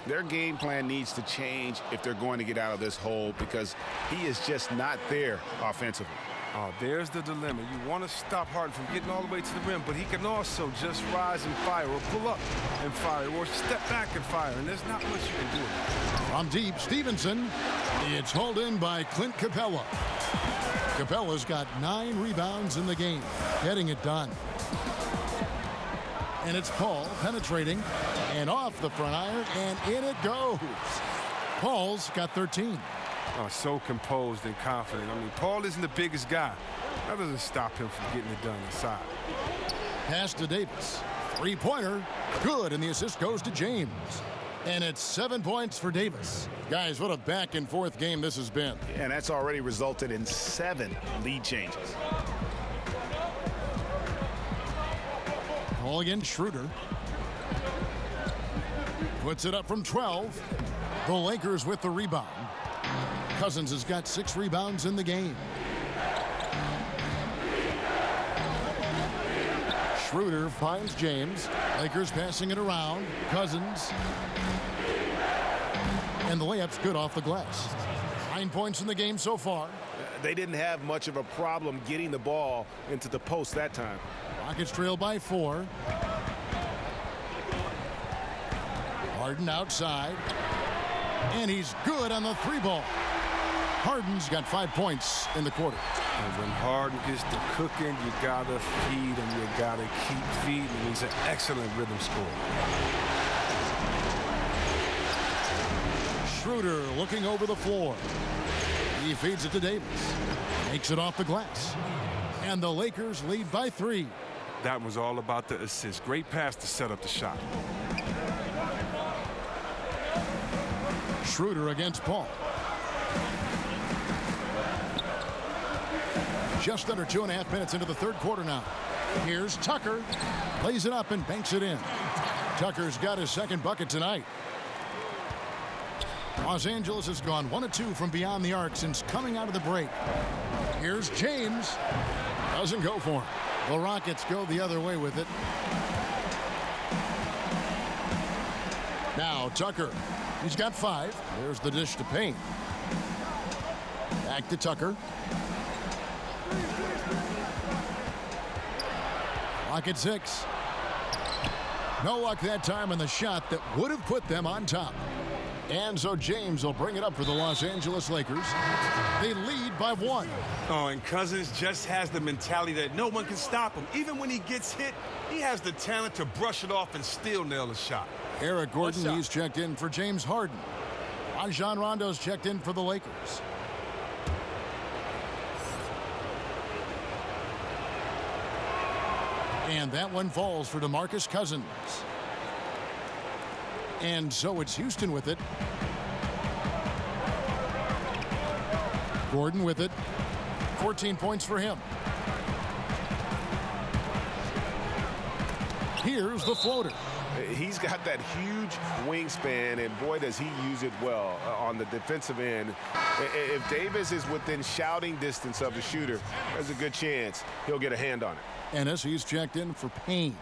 Speaker 11: Their game plan needs to change if they're going to get out of this hole because he is just not there offensively.
Speaker 8: Oh, there's the dilemma. You want to stop Harden from getting all the way to the rim, but he can also just rise and fire or pull up and fire or step back and fire, and there's not much you can do.
Speaker 6: From deep, Stevenson. It's hauled in by Clint Capella. Capella's got 9 rebounds in the game, getting it done. And it's Paul penetrating and off the front iron, and in it goes. Paul's got 13.
Speaker 8: Oh, so composed and confident. I mean, Paul isn't the biggest guy. That doesn't stop him from getting it done inside.
Speaker 6: Pass to Davis. 3-pointer. Good, and the assist goes to James. And it's 7 points for Davis. Guys, what a back-and-forth game this has been.
Speaker 11: And that's already resulted in 7 lead changes.
Speaker 6: Ball against Schroeder. Puts it up from 12. The Lakers with the rebound. Cousins has got 6 rebounds in the game. Schroeder finds James. Lakers passing it around. Cousins. And the layup's good off the glass. 9 points in the game so far.
Speaker 11: They didn't have much of a problem getting the ball into the post that time.
Speaker 6: Rockets trail by 4. Harden outside. And he's good on the 3-ball. Harden's got 5 points in the quarter.
Speaker 8: And when Harden gets to cooking, you got to feed him. You got to keep feeding. He's an excellent rhythm scorer.
Speaker 6: Schroeder looking over the floor. He feeds it to Davis. Makes it off the glass. And the Lakers lead by 3.
Speaker 8: That was all about the assist. Great pass to set up the shot.
Speaker 6: Schroeder against Paul. Just under 2.5 minutes into the third quarter now. Here's Tucker. Lays it up and banks it in. Tucker's got his second bucket tonight. Los Angeles has gone 1 of 2 from beyond the arc since coming out of the break. Here's James. Doesn't go for him. The Rockets go the other way with it. Now Tucker. He's got 5. There's the dish to Payne. Back to Tucker. Rocket 6. No luck that time on the shot that would have put them on top. And so James will bring it up for the Los Angeles Lakers. They lead by 1.
Speaker 8: Oh, and Cousins just has the mentality that no one can stop him. Even when he gets hit, he has the talent to brush it off and still nail a shot.
Speaker 6: Eric Gordon, he's checked in for James Harden. Rajon Rondo's checked in for the Lakers. And that one falls for DeMarcus Cousins. And so it's Houston with it. Gordon with it. 14 points for him. Here's the floater.
Speaker 7: He's got that huge wingspan, and boy, does he use it well on the defensive end. If Davis is within shouting distance of the shooter, there's a good chance he'll get a hand on it.
Speaker 6: Ennis, he's checked in for Payne.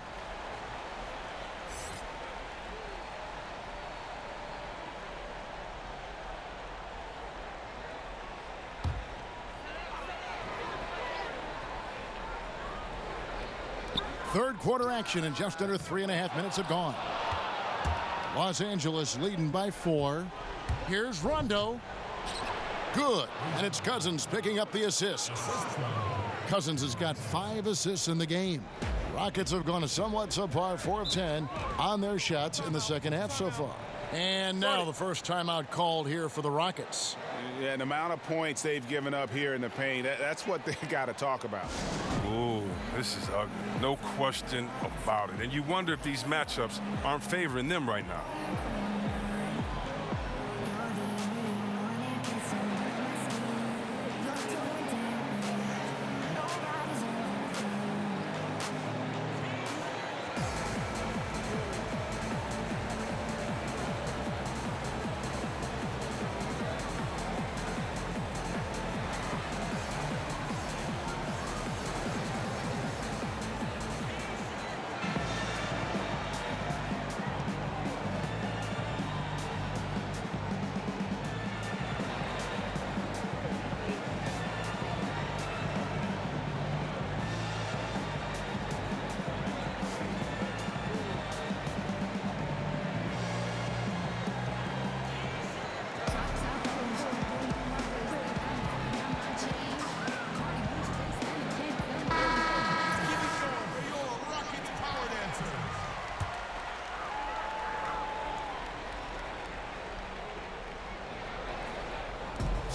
Speaker 6: Third quarter action, and just under 3.5 minutes have gone. Los Angeles leading by 4. Here's Rondo. Good. And it's Cousins picking up the assist. Cousins has got 5 assists in the game. Rockets have gone a somewhat subpar 4 of 10 on their shots in the second half so far. And now the first timeout called here for the Rockets.
Speaker 11: Yeah, the amount of points they've given up here in the paint, that's what they got to talk about.
Speaker 8: Ooh, this is ugly. No question about it. And you wonder if these matchups aren't favoring them right now.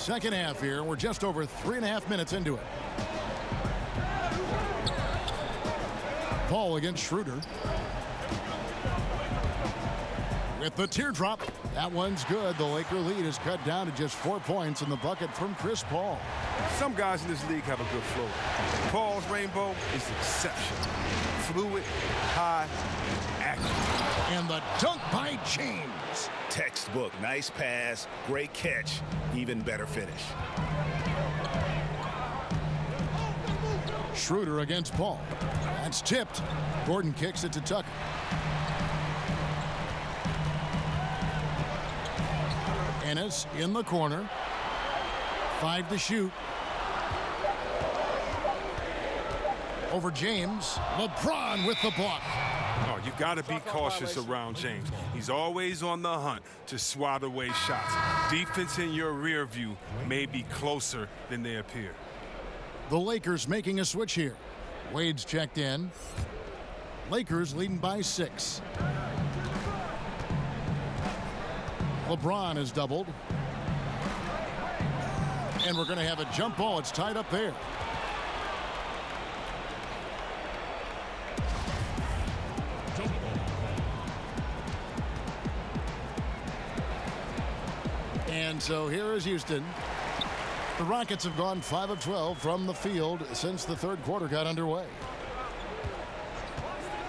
Speaker 6: second half here. We're just over 3.5 minutes into it. Paul against Schroeder. With the teardrop. That one's good. The Laker lead is cut down to just 4 points in the bucket from Chris Paul.
Speaker 8: Some guys in this league have a good flow. Paul's rainbow is exceptional. Fluid, high, accurate.
Speaker 6: And the dunk by James.
Speaker 11: Textbook. Nice pass. Great catch. Even better finish.
Speaker 6: Schroeder against Paul. That's tipped. Gordon kicks it to Tucker. Ennis in the corner. 5 to shoot. Over James. LeBron with the block.
Speaker 8: Oh, you got to be cautious around James. He's always on the hunt to swat away shots. Defense in your rear view may be closer than they appear.
Speaker 6: The Lakers making a switch here. Wade's checked in. Lakers leading by 6. LeBron is doubled. And we're going to have a jump ball. It's tied up there. And so here is Houston. The Rockets have gone 5 of 12 from the field since the third quarter got underway.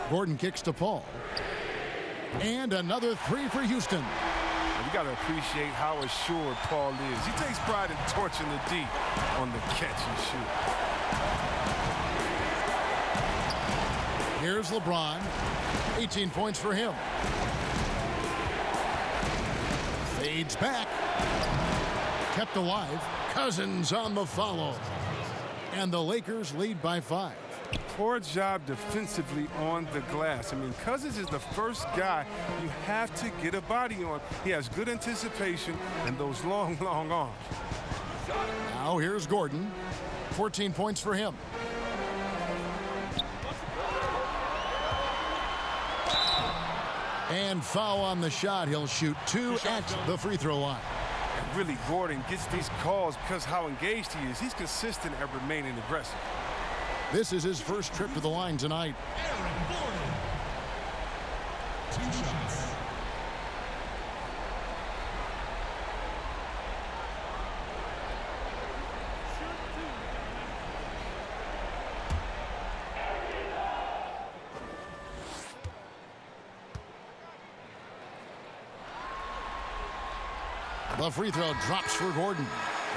Speaker 6: Gordon kicks to Paul. And another 3 for Houston.
Speaker 8: You got to appreciate how assured Paul is. He takes pride in torching the D on the catch and shoot.
Speaker 6: Here's LeBron. 18 points for him. Fades back. Kept alive. Cousins on the follow. And the Lakers lead by 5.
Speaker 8: Poor job defensively on the glass. I mean, Cousins is the first guy you have to get a body on. He has good anticipation and those long, long arms.
Speaker 6: Now here's Gordon. 14 points for him. And foul on the shot. He'll shoot 2 at the free throw line.
Speaker 8: And really, Gordon gets these calls because how engaged he is. He's consistent at remaining aggressive.
Speaker 6: This is his first trip to the line tonight.
Speaker 13: Aaron Gordon. 2 shots.
Speaker 6: The free throw drops for Gordon.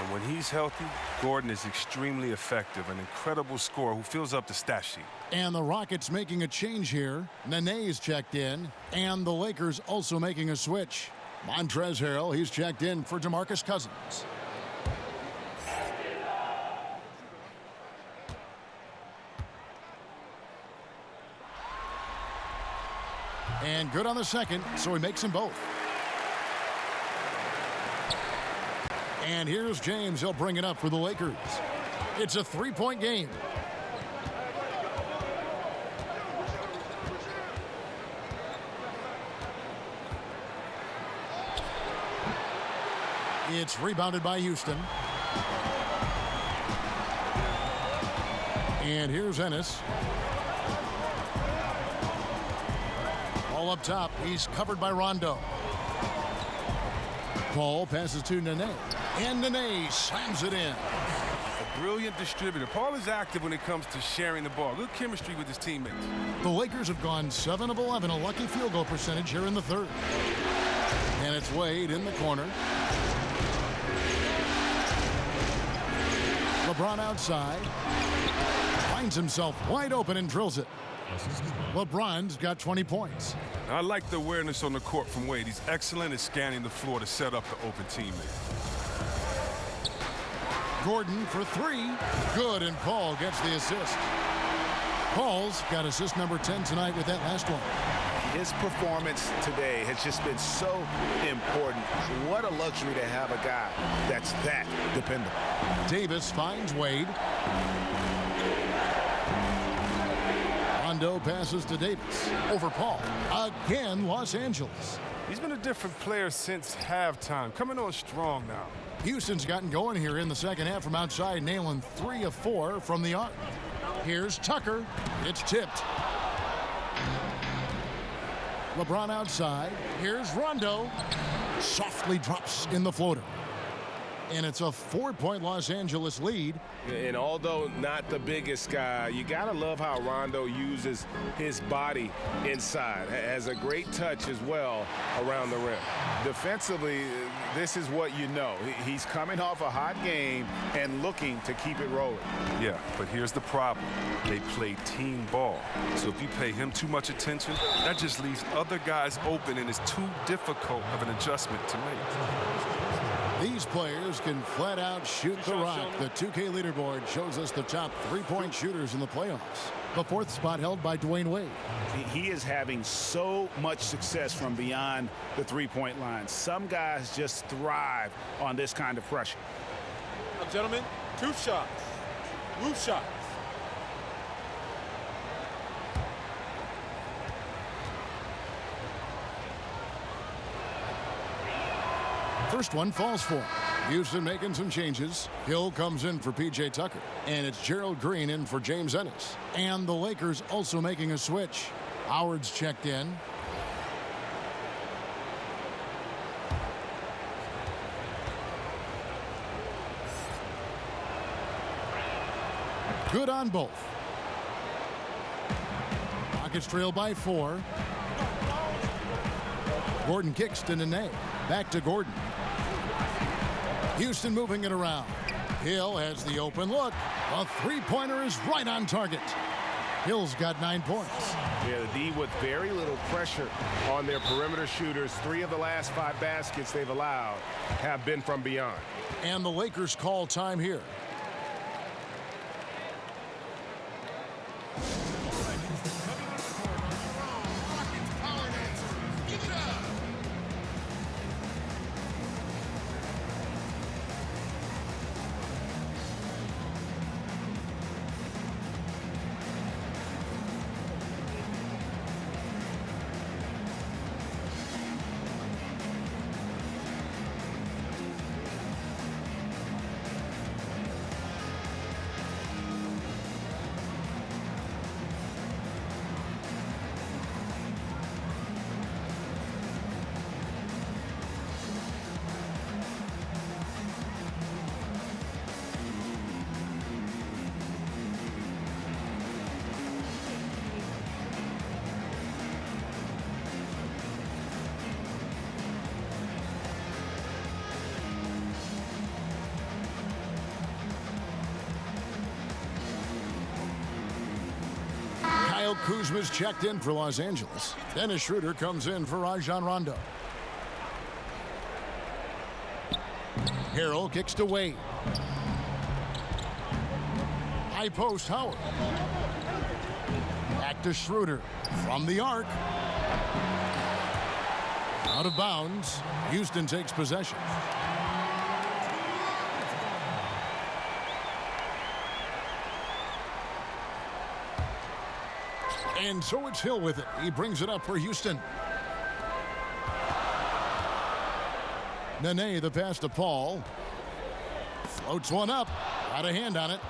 Speaker 8: And when he's healthy, Gordon is extremely effective, an incredible scorer who fills up the stat sheet.
Speaker 6: And the Rockets making a change here. Nene's checked in, and the Lakers also making a switch. Montrezl Harrell, he's checked in for DeMarcus Cousins. And good on the second, so he makes them both. And here's James. He'll bring it up for the Lakers. It's a 3-point game. It's rebounded by Houston. And here's Ennis. All up top. He's covered by Rondo. Paul passes to Nene. And Nene slams it in.
Speaker 8: A brilliant distributor. Paul is active when it comes to sharing the ball. Good chemistry with his teammates.
Speaker 6: The Lakers have gone 7 of 11, a lucky field goal percentage here in the third. And it's Wade in the corner. LeBron outside. Finds himself wide open and drills it. LeBron's got 20 points.
Speaker 8: I like the awareness on the court from Wade. He's excellent at scanning the floor to set up the open teammate.
Speaker 6: Gordon for 3. Good, and Paul gets the assist. Paul's got assist number 10 tonight with that last one.
Speaker 11: His performance today has just been so important. What a luxury to have a guy that's that dependable.
Speaker 6: Davis finds Wade. Rondo passes to Davis. Over Paul. Again, Los Angeles.
Speaker 8: He's been a different player since halftime. Coming on strong now.
Speaker 6: Houston's gotten going here in the second half from outside, nailing 3 of 4 from the arc. Here's Tucker. It's tipped. LeBron outside. Here's Rondo. Softly drops in the floater. And it's a 4-point Los Angeles lead.
Speaker 7: And although not the biggest guy, you got to love how Rondo uses his body inside. Has a great touch as well around the rim. Defensively, this is what you know. He's coming off a hot game and looking to keep it rolling.
Speaker 8: Yeah, but here's the problem. They play team ball. So if you pay him too much attention, that just leaves other guys open, and it's too difficult of an adjustment to make.
Speaker 6: These players can flat out shoot the rock. The 2K leaderboard shows us the top 3-point shooters in the playoffs. The 4th spot held by Dwayne Wade.
Speaker 11: He is having so much success from beyond the 3-point line. Some guys just thrive on this kind of pressure.
Speaker 10: Gentlemen, 2 shots. Roof shots.
Speaker 6: First one falls for him. Houston making some changes. Hill comes in for P.J. Tucker. And it's Gerald Green in for James Ennis. And the Lakers also making a switch. Howard's checked in. Good on both. Rockets trail by 4. Gordon kicks to Nene. Back to Gordon. Houston moving it around. Hill has the open look. A 3-pointer is right on target. Hill's got 9 points.
Speaker 7: Yeah, the D with very little pressure on their perimeter shooters. 3 of the last 5 baskets they've allowed have been from beyond.
Speaker 6: And the Lakers call time here. Kyle Kuzma's checked in for Los Angeles. Dennis Schroeder comes in for Rajon Rondo. Harrell kicks to Wade. High post Howard. Back to Schroeder from the arc. Out of bounds. Houston takes possession. And so it's Hill with it. He brings it up for Houston. Nene, the pass to Paul. Floats one up. Got a hand on it.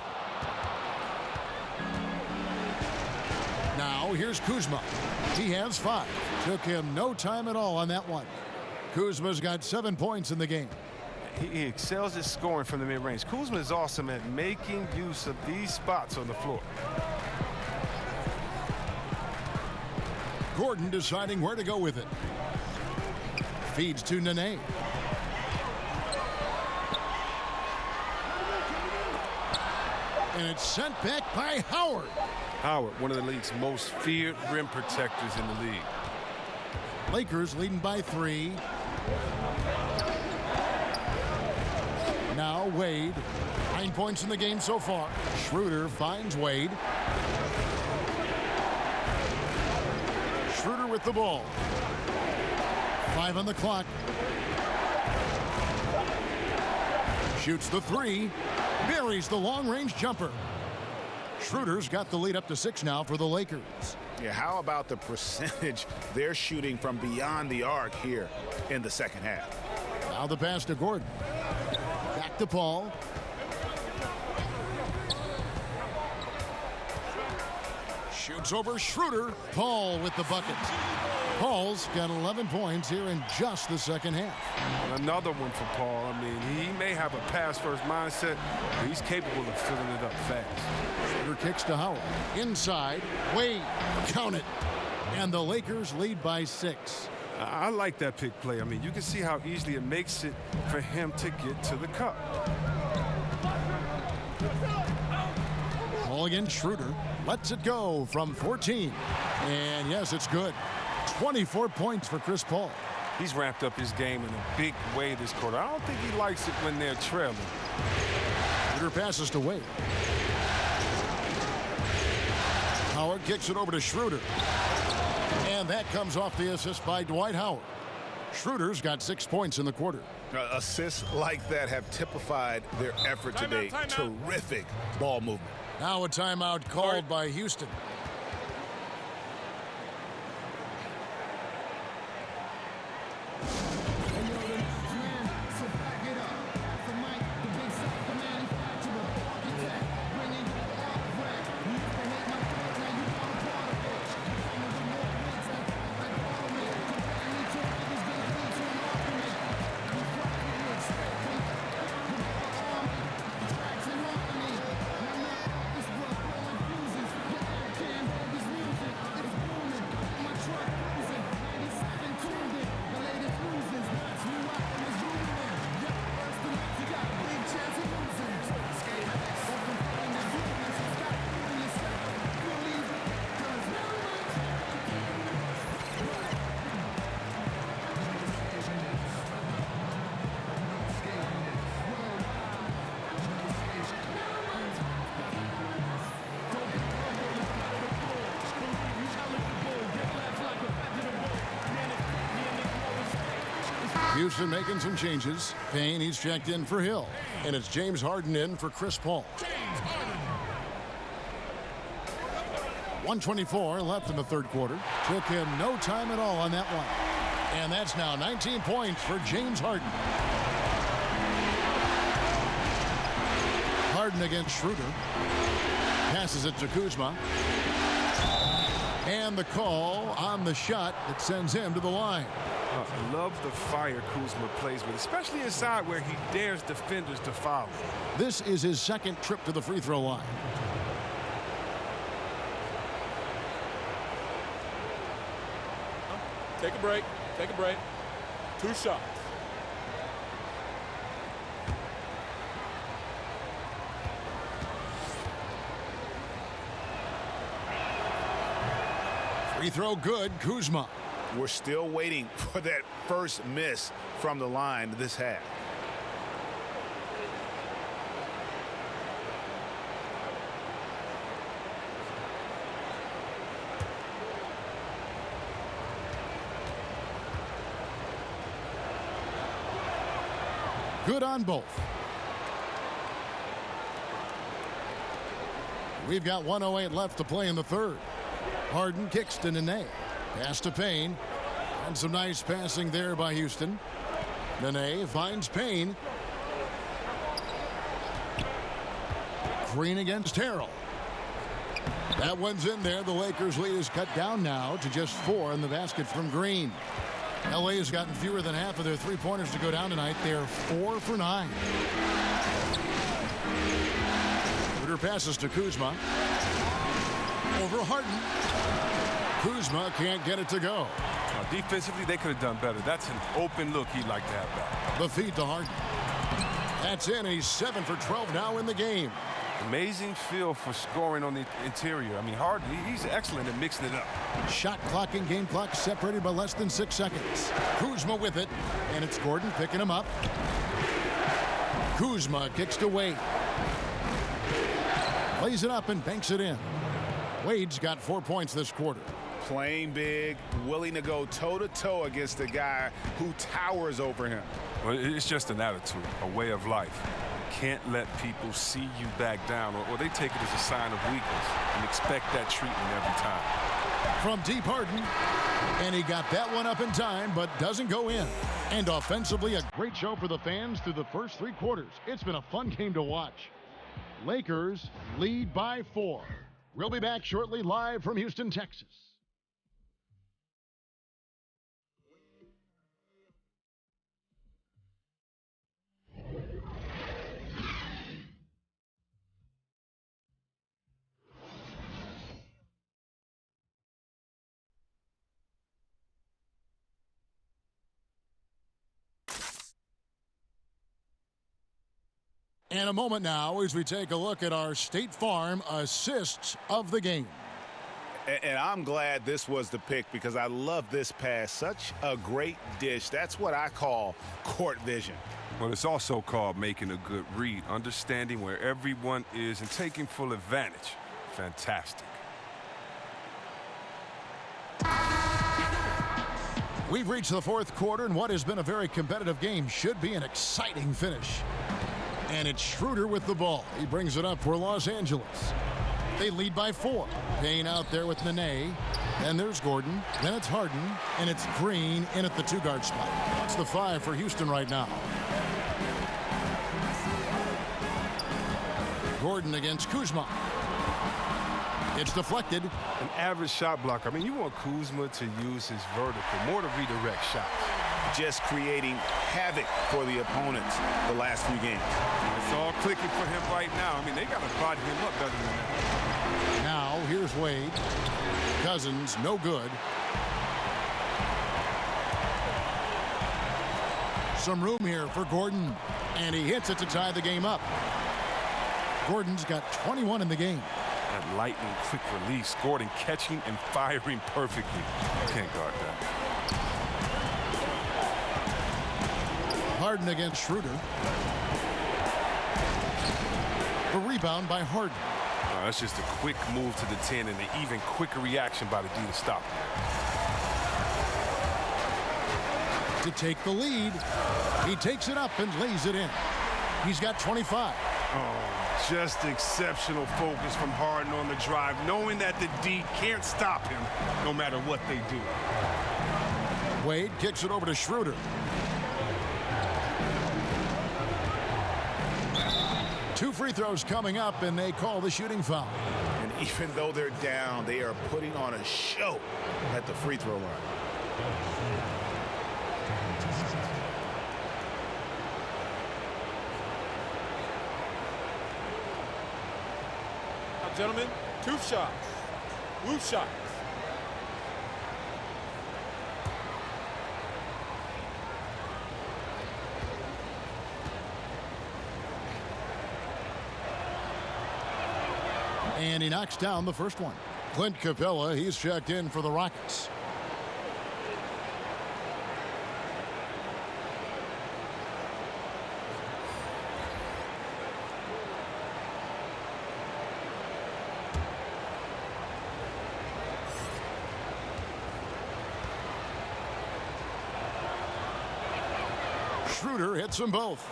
Speaker 6: Now here's Kuzma. He has 5. Took him no time at all on that one. Kuzma's got 7 points in the game.
Speaker 8: He excels at scoring from the mid-range. Kuzma is awesome at making use of these spots on the floor.
Speaker 6: Gordon deciding where to go with it. Feeds to Nene. And it's sent back by Howard.
Speaker 8: Howard, one of the league's most feared rim protectors in the league.
Speaker 6: Lakers leading by 3. Now Wade. 9 points in the game so far. Schroeder finds Wade. Schroeder with the ball. 5 on the clock. Shoots the 3. Buries the long-range jumper. Schroeder's got the lead up to 6 now for the Lakers.
Speaker 11: Yeah, how about the percentage they're shooting from beyond the arc here in the second half?
Speaker 6: Now the pass to Gordon. to Paul. Shoots over Schroeder. Paul with the bucket. Paul's got 11 points here in just the second half.
Speaker 8: Another one for Paul. I mean, he may have a pass-first mindset, but he's capable of filling it up fast.
Speaker 6: Schroeder kicks to Howard. Inside. Wade. Count it. And the Lakers lead by 6.
Speaker 8: I like that pick play. I mean, you can see how easily it makes it for him to get to the cup.
Speaker 6: Ball against Schroeder. Lets it go from 14. And yes, it's good. 24 points for Chris Paul.
Speaker 8: He's ramped up his game in a big way this quarter. I don't think he likes it when they're trailing.
Speaker 6: Schroeder passes to Wade. Howard kicks it over to Schroeder. And that comes off the assist by Dwight Howard. Schroeder's got 6 points in the quarter.
Speaker 11: Assists like that have typified their effort today. Terrific ball movement.
Speaker 6: Now a timeout called by Houston. Houston making some changes. Payne, he's checked in for Hill. And it's James Harden in for Chris Paul. 1:24 left in the third quarter. Took him no time at all on that one. And that's now 19 points for James Harden. Harden against Schroeder. Passes it to Kuzma. And the call on the shot that sends him to the line.
Speaker 8: I love the fire Kuzma plays with, especially inside where he dares defenders to foul.
Speaker 6: This is his second trip to the free throw line.
Speaker 14: Take a break. Take a break. 2 shots.
Speaker 6: Free throw good, Kuzma.
Speaker 11: We're still waiting for that first miss from the line this half.
Speaker 6: Good on both. We've got 1:08 left to play in the third. Harden kicks to Nene. Pass to Payne. And some nice passing there by Houston. Nene finds Payne. Green against Harrell. That one's in there. The Lakers' lead is cut down now to just 4 in the basket from Green. LA has gotten fewer than half of their three-pointers to go down tonight. They're 4 for 9. Schroeder passes to Kuzma. Over Harden. Kuzma can't get it to go.
Speaker 8: Defensively, they could have done better. That's an open look he'd like to have back.
Speaker 6: The feed to Harden. That's in. He's 7 for 12 now in the game.
Speaker 8: Amazing feel for scoring on the interior. I mean, Harden, he's excellent at mixing it up.
Speaker 6: Shot clock and game clock separated by less than 6 seconds. Kuzma with it, and it's Gordon picking him up. Kuzma kicks to Wade. Lays it up and banks it in. Wade's got 4 points this quarter.
Speaker 11: Playing big, willing to go toe-to-toe against the guy who towers over him.
Speaker 8: Well, it's just an attitude, a way of life. You can't let people see you back down, or they take it as a sign of weakness and expect that treatment every time.
Speaker 6: From deep, Harden. And he got that one up in time, but doesn't go in. And offensively, a great show for the fans through the first 3 quarters. It's been a fun game to watch. Lakers lead by 4. We'll be back shortly live from Houston, Texas. And a moment now as we take a look at our State Farm assists of the game.
Speaker 11: And I'm glad this was the pick because I love this pass. Such a great dish. That's what I call court vision.
Speaker 8: Well, it's also called making a good read, understanding where everyone is and taking full advantage. Fantastic.
Speaker 6: We've reached the 4th quarter, and what has been a very competitive game should be an exciting finish. And it's Schroeder with the ball. He brings it up for Los Angeles. They lead by 4. Payne out there with Nene. And there's Gordon. Then it's Harden. And it's Green in at the 2-guard spot. That's the 5 for Houston right now. Gordon against Kuzma. It's deflected.
Speaker 8: An average shot blocker. I mean, you want Kuzma to use his vertical, more to redirect shots.
Speaker 11: Just creating havoc for the opponents the last few games.
Speaker 8: It's all clicking for him right now. I mean, they got to body him up better than that.
Speaker 6: Now, here's Wade. Cousins, no good. Some room here for Gordon, and he hits it to tie the game up. Gordon's got 21 in the game.
Speaker 8: That lightning quick release, Gordon catching and firing perfectly. You can't guard that.
Speaker 6: Harden against Schroeder. The rebound by Harden.
Speaker 8: That's just a quick move to the 10 and an even quicker reaction by the D to stop.
Speaker 6: To take the lead, he takes it up and lays it in. He's got 25.
Speaker 8: Oh, just exceptional focus from Harden on the drive, knowing that the D can't stop him no matter what they do.
Speaker 6: Wade kicks it over to Schroeder. 2 free throws coming up, and they call the shooting foul.
Speaker 11: And even though they're down, they are putting on a show at the free throw line.
Speaker 14: Now, gentlemen, 2 shots. Loose shots.
Speaker 6: And he knocks down the first one. Clint Capella, he's checked in for the Rockets. Schroeder hits them both.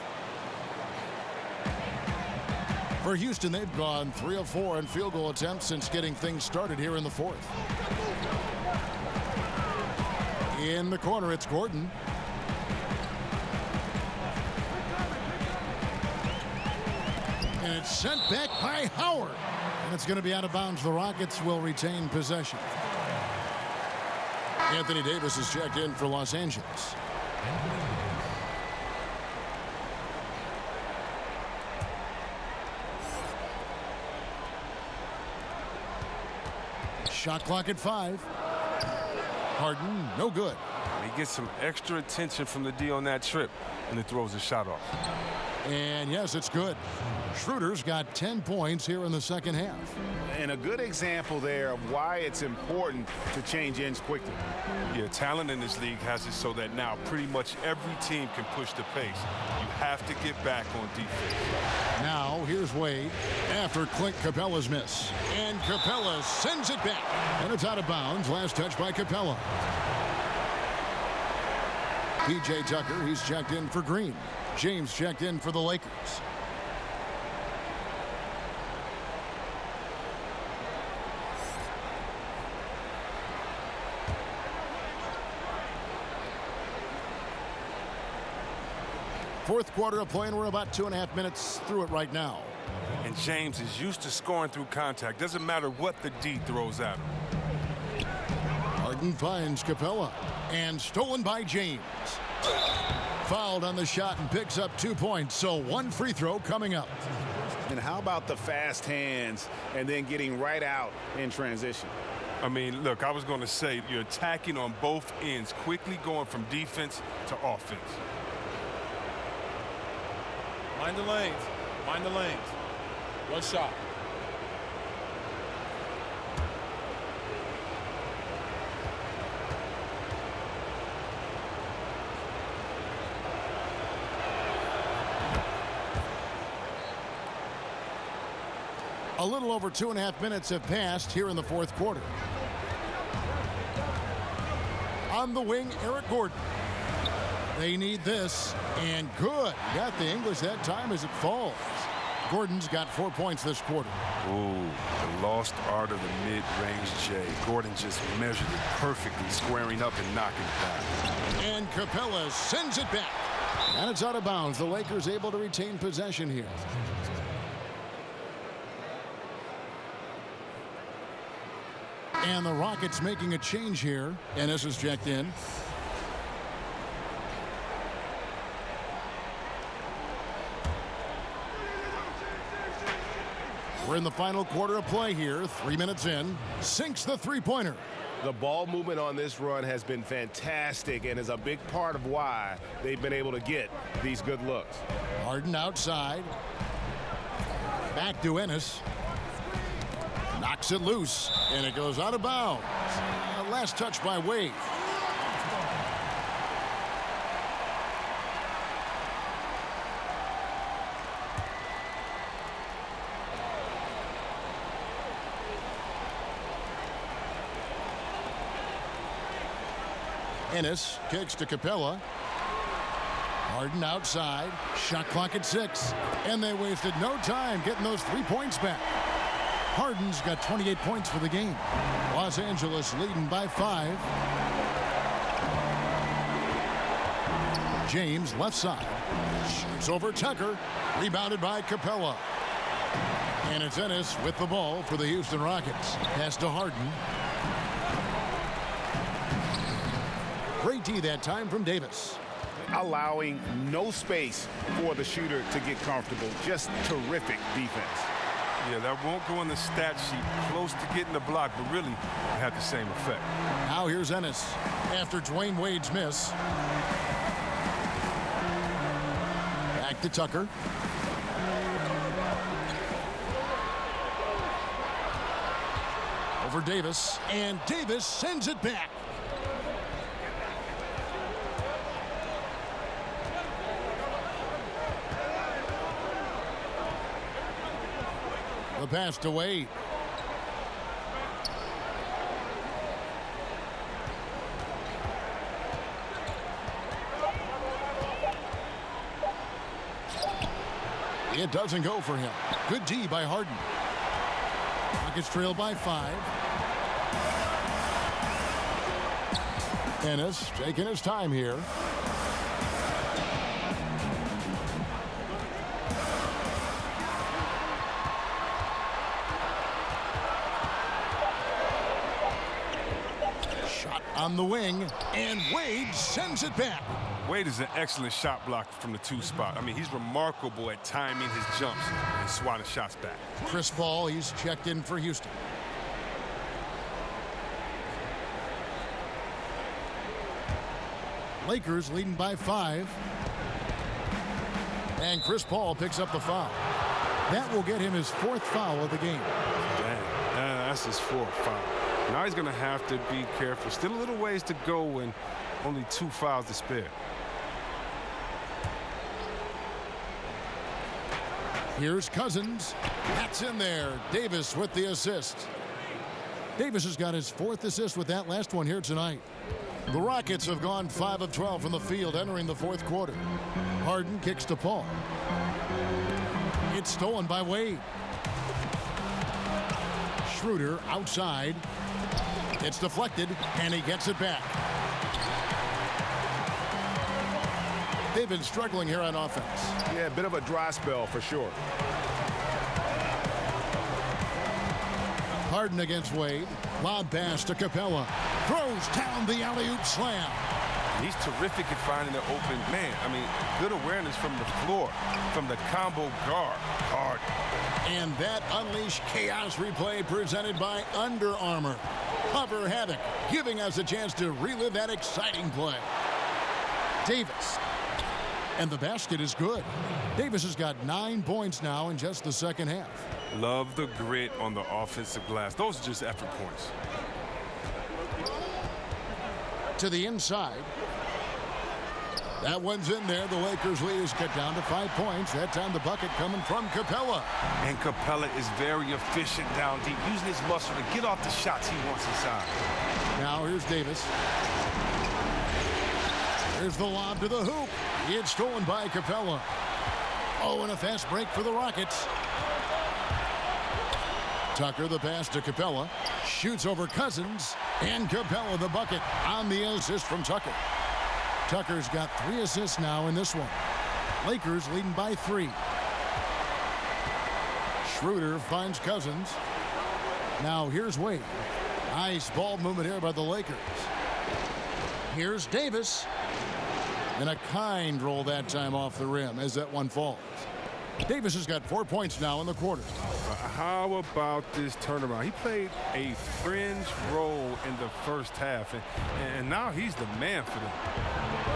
Speaker 6: For Houston, they've gone 3 of 4 in field goal attempts since getting things started here in the 4th. In the corner, it's Gordon. And it's sent back by Howard. And it's going to be out of bounds. The Rockets will retain possession. Anthony Davis is checked in for Los Angeles. Shot clock at 5. Harden, no good.
Speaker 8: He gets some extra attention from the D on that trip, and he throws his shot off.
Speaker 6: And yes, it's good. Schroeder's got 10 points here in the second half.
Speaker 11: And a good example there of why it's important to change ends quickly.
Speaker 8: Yeah, talent in this league has it so that now pretty much every team can push the pace. You have to get back on defense. Now,
Speaker 6: here's Wade after Clint Capella's miss. And Capella sends it back. And it's out of bounds. Last touch by Capella. P.J. Tucker, he's checked in for Green. James checked in for the Lakers. Fourth quarter of play, and we're about 2.5 minutes through it right now.
Speaker 8: And James is used to scoring through contact. Doesn't matter what the D throws at him.
Speaker 6: Harden finds Capella, and stolen by James. Fouled on the shot and picks up 2 points, so one free throw coming up.
Speaker 11: And how about the fast hands and then getting right out in transition?
Speaker 8: I mean, look, I was going to say you're attacking on both ends, quickly going from defense to offense.
Speaker 14: Mind the lanes. Mind the lanes. One shot.
Speaker 6: A little over 2.5 minutes have passed here in the fourth quarter. On the wing, Eric Gordon. They need this, and good. Got the English that time as it falls. Gordon's got 4 points this quarter.
Speaker 8: Ooh, the lost art of the mid-range J. Gordon just measured it perfectly, squaring up and knocking it back.
Speaker 6: And Capella sends it back. And it's out of bounds. The Lakers able to retain possession here. And the Rockets making a change here. Ennis is checked in. We're in the final quarter of play here. 3 minutes in. Sinks the three-pointer.
Speaker 7: The ball movement on this run has been fantastic and is a big part of why they've been able to get these good looks.
Speaker 6: Harden outside. Back to Ennis. Knocks it loose, and it goes out of bounds. Last touch by Wade. Ennis kicks to Capella. Harden outside. Shot clock at 6. And they wasted no time getting those 3 points back. Harden's got 28 points for the game. Los Angeles leading by 5. James left side. Shoots over Tucker. Rebounded by Capella. And it's Ennis with the ball for the Houston Rockets. Pass to Harden. Great D that time from Davis.
Speaker 11: Allowing no space for the shooter to get comfortable. Just terrific defense.
Speaker 8: Yeah, that won't go in the stat sheet. Close to getting the block, but really had the same effect.
Speaker 6: Now here's Ennis after Dwayne Wade's miss. Back to Tucker. Over Davis, and Davis sends it back. The pass to Wade. It doesn't go for him. Good D by Harden. Rockets trail by 5. Ennis taking his time here. On the wing, and Wade sends it back.
Speaker 8: Wade is an excellent shot blocker from the 2 spot. I mean, he's remarkable at timing his jumps and swatting shots back.
Speaker 6: Chris Paul, he's checked in for Houston. Lakers leading by 5. And Chris Paul picks up the foul. That will get him his 4th foul of the game.
Speaker 8: Dang, that's his 4th foul. Now he's going to have to be careful. Still a little ways to go and only 2 fouls to spare.
Speaker 6: Here's Cousins. That's in there. Davis with the assist. Davis has got his 4th assist with that last one here tonight. The Rockets have gone 5 of 12 from the field entering the 4th quarter. Harden kicks to Paul. It's stolen by Wade. Schroeder outside. It's deflected, and he gets it back. They've been struggling here on offense.
Speaker 7: Yeah, a bit of a dry spell for sure.
Speaker 6: Harden against Wade. Lob pass to Capella. Throws down the alley-oop slam.
Speaker 8: He's terrific at finding the open man. I mean, good awareness from the floor, from the combo guard. Hard.
Speaker 6: And that unleashed chaos replay presented by Under Armour. Hover Havoc, giving us a chance to relive that exciting play. Davis. And the basket is good. Davis has got 9 points now in just the second half.
Speaker 8: Love the grit on the offensive glass. Those are just effort points.
Speaker 6: To the inside. That one's in there. The Lakers lead is cut down to 5 points. That time the bucket coming from Capella.
Speaker 8: And Capella is very efficient down deep, using his muscle to get off the shots he wants inside.
Speaker 6: Now here's Davis. Here's the lob to the hoop. It's stolen by Capella. Oh, and a fast break for the Rockets. Tucker, the pass to Capella. Shoots over Cousins. And Capella, the bucket on the assist from Tucker. Tucker's got 3 assists now in this one. Lakers leading by 3. Schroeder finds Cousins. Now here's Wade. Nice ball movement here by the Lakers. Here's Davis. And a kind roll that time off the rim as that one falls. Davis has got 4 points now in the quarter.
Speaker 8: How about this turnaround? He played a fringe role in the first half, and now he's the man for them.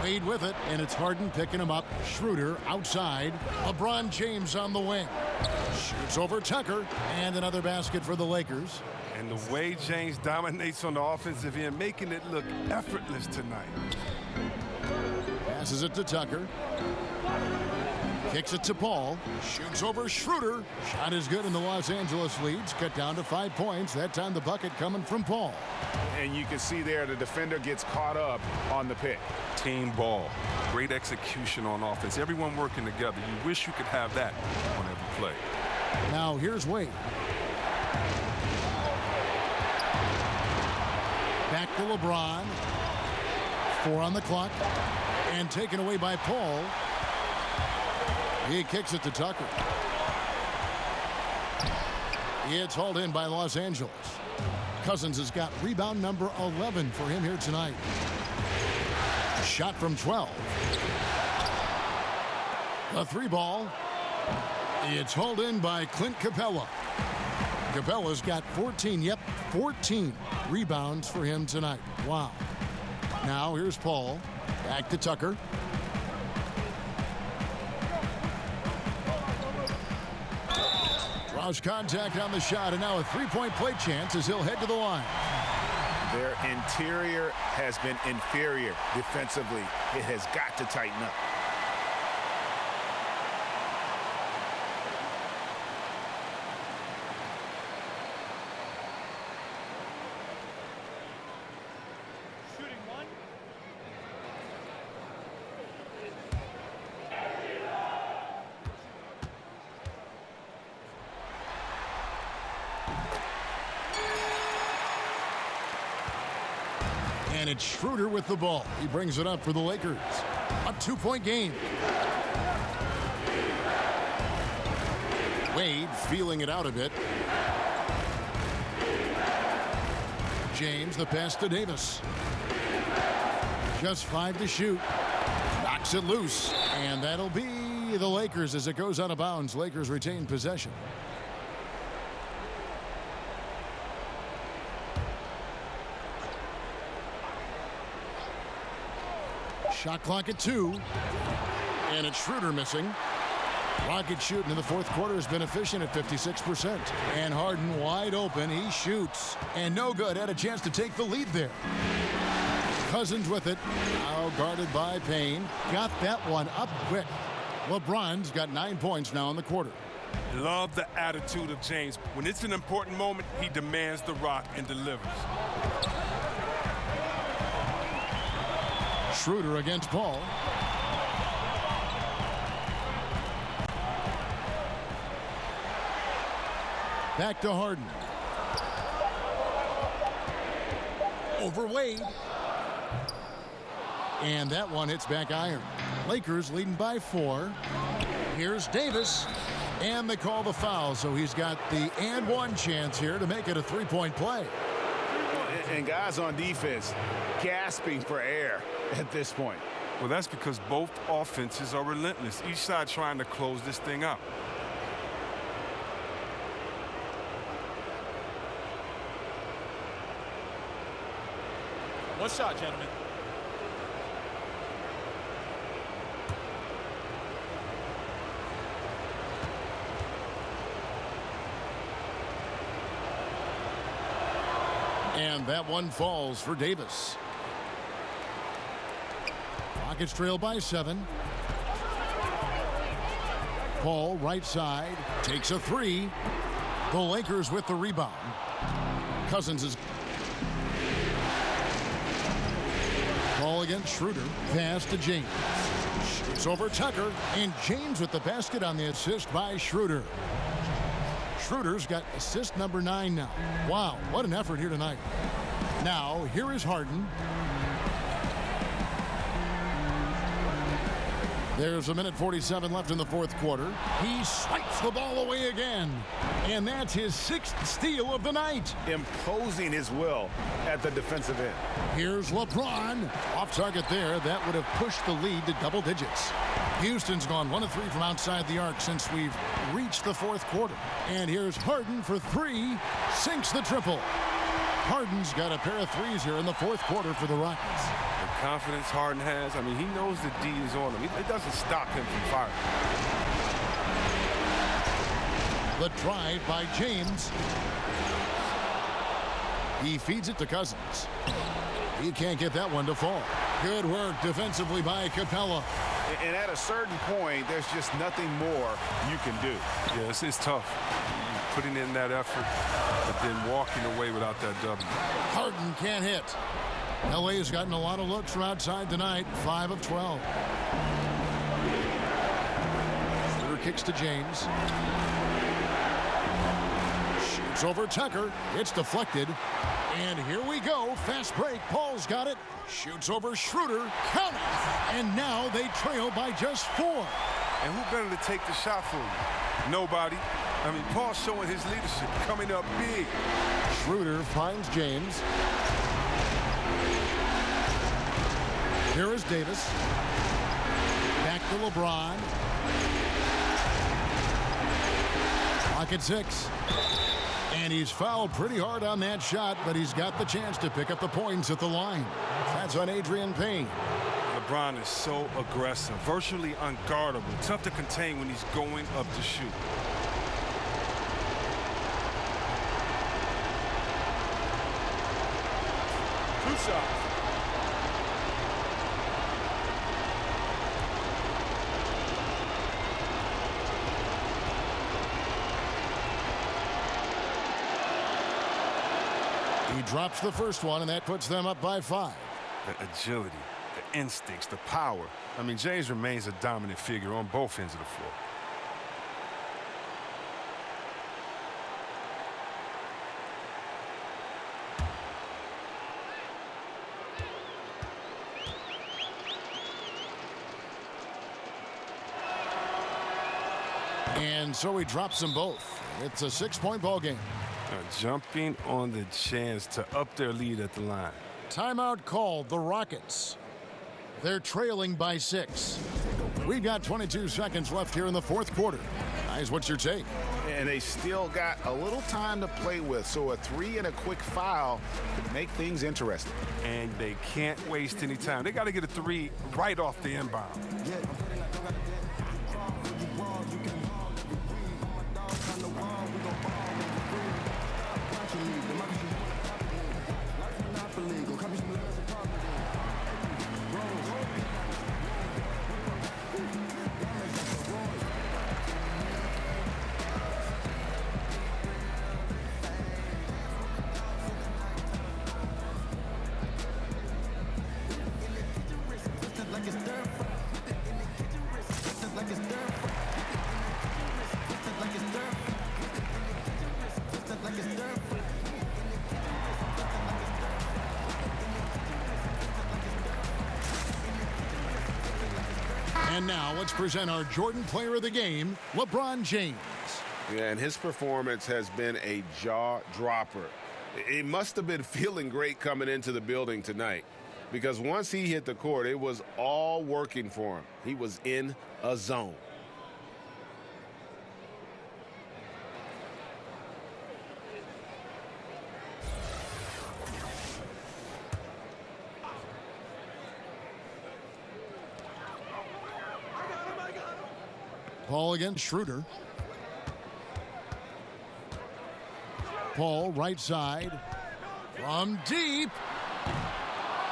Speaker 6: Wade with it, and it's Harden picking him up. Schroeder outside. LeBron James on the wing. Shoots over Tucker, and another basket for the Lakers.
Speaker 8: And the way James dominates on the offensive end, making it look effortless tonight.
Speaker 6: Passes it to Tucker. Kicks it to Paul. Shoots over Schroeder. Shot is good, and the Los Angeles leads. Cut down to 5 points. That time the bucket coming from Paul.
Speaker 7: And you can see there the defender gets caught up on the pick.
Speaker 8: Team ball. Great execution on offense. Everyone working together. You wish you could have that on every play.
Speaker 6: Now here's Wade. Back to LeBron. 4 on the clock. And taken away by Paul. He kicks it to Tucker. It's hauled in by Los Angeles. Cousins has got rebound number 11 for him here tonight. Shot from 12. A 3 ball. It's hauled in by Clint Capella. Capella's got 14 rebounds for him tonight. Wow. Now here's Paul. Back to Tucker. Draws contact on the shot, and now a 3-point play chance as he'll head to the line.
Speaker 7: Their interior has been inferior defensively. It has got to tighten up.
Speaker 6: And it's Schroeder with the ball. He brings it up for the Lakers. A 2-point game. Wade feeling it out a bit. James, the pass to Davis. Just 5 to shoot. Knocks it loose. And that'll be the Lakers as it goes out of bounds. Lakers retain possession. Shot clock at 2. And it's Schroeder missing. Rockets shooting in the fourth quarter has been efficient at 56%. And Harden wide open. He shoots. And no good. Had a chance to take the lead there. Cousins with it. Now guarded by Payne. Got that one up quick. LeBron's got 9 points now in the quarter.
Speaker 8: Love the attitude of James. When it's an important moment, he demands the rock and delivers.
Speaker 6: Schroeder against Paul. Back to Harden. Over Wade. And that one hits back iron. Lakers leading by 4. Here's Davis. And they call the foul, so he's got the and one chance here to make it a 3-point play.
Speaker 11: And guys on defense gasping for air at this point.
Speaker 8: Well, that's because both offenses are relentless. Each side trying to close this thing out.
Speaker 14: One shot, gentlemen.
Speaker 6: And that one falls for Davis. Rockets trail by 7. Paul, right side, takes a 3. The Lakers with the rebound. Cousins is... Ball against Schroeder. Pass to James. Shoots over Tucker. And James with the basket on the assist by Schroeder. Schroeder's got assist number 9 now. Wow, what an effort here tonight. Now, here is Harden. There's a minute 47 left in the fourth quarter. He swipes the ball away again. And that's his 6th steal of the night.
Speaker 7: Imposing his will at the defensive end.
Speaker 6: Here's LeBron. Off target there. That would have pushed the lead to double digits. Houston's gone 1 of 3 from outside the arc since we've reached the fourth quarter. And here's Harden for 3. Sinks the triple. Harden's got a pair of threes here in the fourth quarter for the Rockets.
Speaker 8: The confidence Harden has, I mean, he knows the D is on him. It doesn't stop him from firing.
Speaker 6: The drive by James. He feeds it to Cousins. He can't get that one to fall. Good work defensively by Capella.
Speaker 7: And at a certain point, there's just nothing more you can do.
Speaker 8: Yeah, it's tough. Putting in that effort, but then walking away without that W.
Speaker 6: Harden can't hit. LA has gotten a lot of looks from outside tonight. 5 of 12. Schroeder kicks to James. Shoots over Tucker. It's deflected. And here we go. Fast break. Paul's got it. Shoots over Schroeder. Count it. And now they trail by just 4.
Speaker 8: And who better to take the shot for you? Nobody. I mean, Paul's showing his leadership, coming up big.
Speaker 6: Schroeder finds James. Here is Davis. Back to LeBron. Pocket 6. And he's fouled pretty hard on that shot, but he's got the chance to pick up the points at the line. That's on Adrian Payne.
Speaker 8: LeBron is so aggressive, virtually unguardable, tough to contain when he's going up to shoot.
Speaker 14: Two shots.
Speaker 6: He drops the first one, and that puts them up by 5.
Speaker 8: The agility, the instincts, the power. I mean, James remains a dominant figure on both ends of the floor.
Speaker 6: And so he drops them both. It's a 6-point ball game.
Speaker 8: Jumping on the chance to up their lead at the line.
Speaker 6: Timeout called the Rockets. They're trailing by 6. We've got 22 seconds left here in the fourth quarter. Guys, what's your take?
Speaker 7: And they still got a little time to play with, so a 3 and a quick foul could make things interesting.
Speaker 8: And they can't waste any time. They got to get a 3 right off the inbound.
Speaker 6: And now let's present our Jordan Player of the Game, LeBron James.
Speaker 7: Yeah, and his performance has been a jaw-dropper. He must have been feeling great coming into the building tonight, because once he hit the court, it was all working for him. He was in a zone.
Speaker 6: Paul against Schroeder. Paul right side from deep.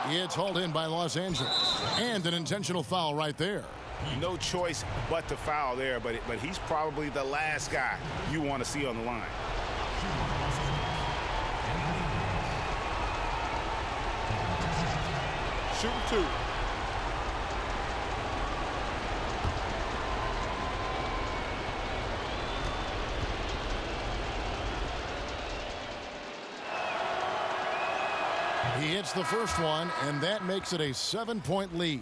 Speaker 6: It's hauled in by Los Angeles. And an intentional foul right there.
Speaker 11: No choice but to foul there, but he's probably the last guy you want to see on the line.
Speaker 8: Shooting 2.
Speaker 6: He hits the first one, and that makes it a 7-point lead.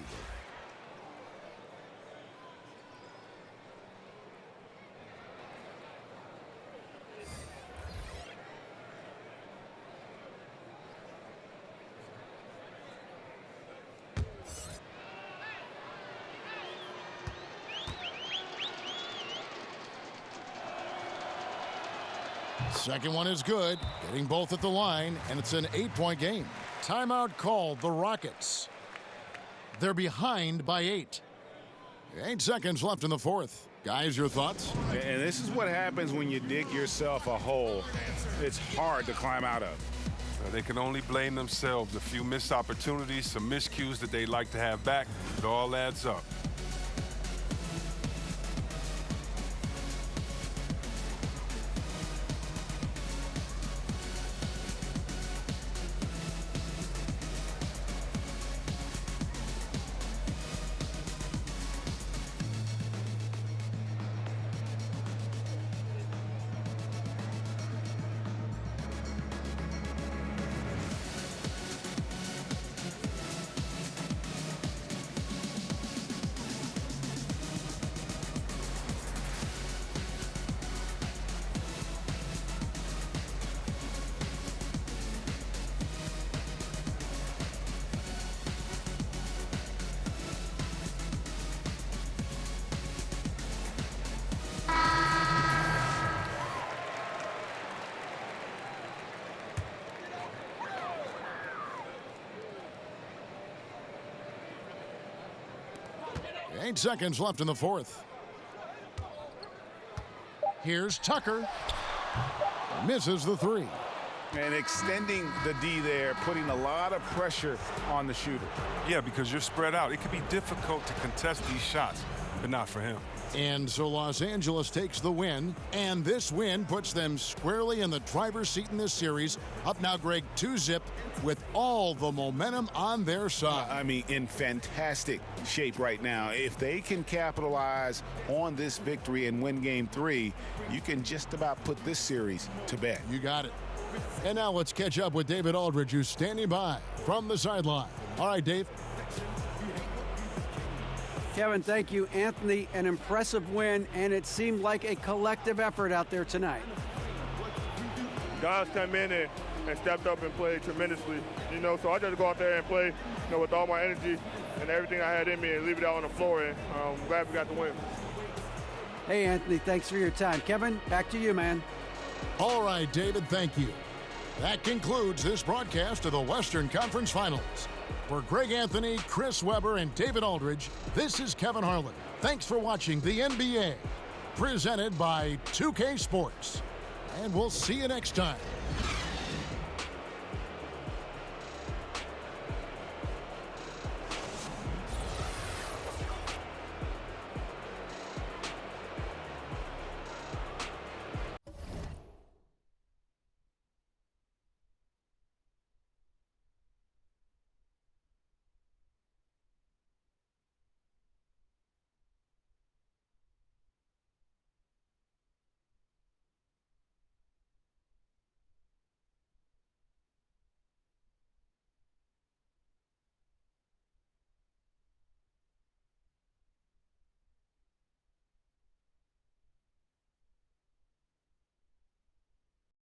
Speaker 6: Second one is good, getting both at the line, and it's an 8-point game. Timeout called, the Rockets. They're behind by 8. 8 seconds left in the fourth. Guys, your thoughts?
Speaker 11: And this is what happens when you dig yourself a hole it's hard to climb out of.
Speaker 8: They can only blame themselves. A few missed opportunities, some miscues that they'd like to have back. It all adds up.
Speaker 6: Eight seconds left in the fourth. Here's Tucker. Misses the three.
Speaker 11: And extending the D there, putting a lot of pressure on the shooter.
Speaker 8: Yeah, because you're spread out. It can be difficult to contest these shots, but not for him.
Speaker 6: And so Los Angeles takes the win, and this win puts them squarely in the driver's seat in this series. Up now, Greg, 2-zip with all the momentum on their side.
Speaker 11: I mean, in fantastic shape right now. If they can capitalize on this victory and win Game 3, you can just about put this series to bed.
Speaker 6: You got it. And now let's catch up with David Aldridge, who's standing by from the sideline. All right, Dave.
Speaker 9: Kevin, thank you. Anthony, an impressive win, and it seemed like a collective effort out there tonight.
Speaker 10: Guys come in and stepped up and played tremendously, so I just go out there and play, with all my energy and everything I had in me and leave it out on the floor, and I'm glad we got the win.
Speaker 9: Hey, Anthony, thanks for your time. Kevin, back to you, man.
Speaker 6: All right, David, thank you. That concludes this broadcast of the Western Conference Finals. For Greg Anthony, Chris Webber, and David Aldridge, this is Kevin Harlan. Thanks for watching the NBA, presented by 2K Sports. And we'll see you next time.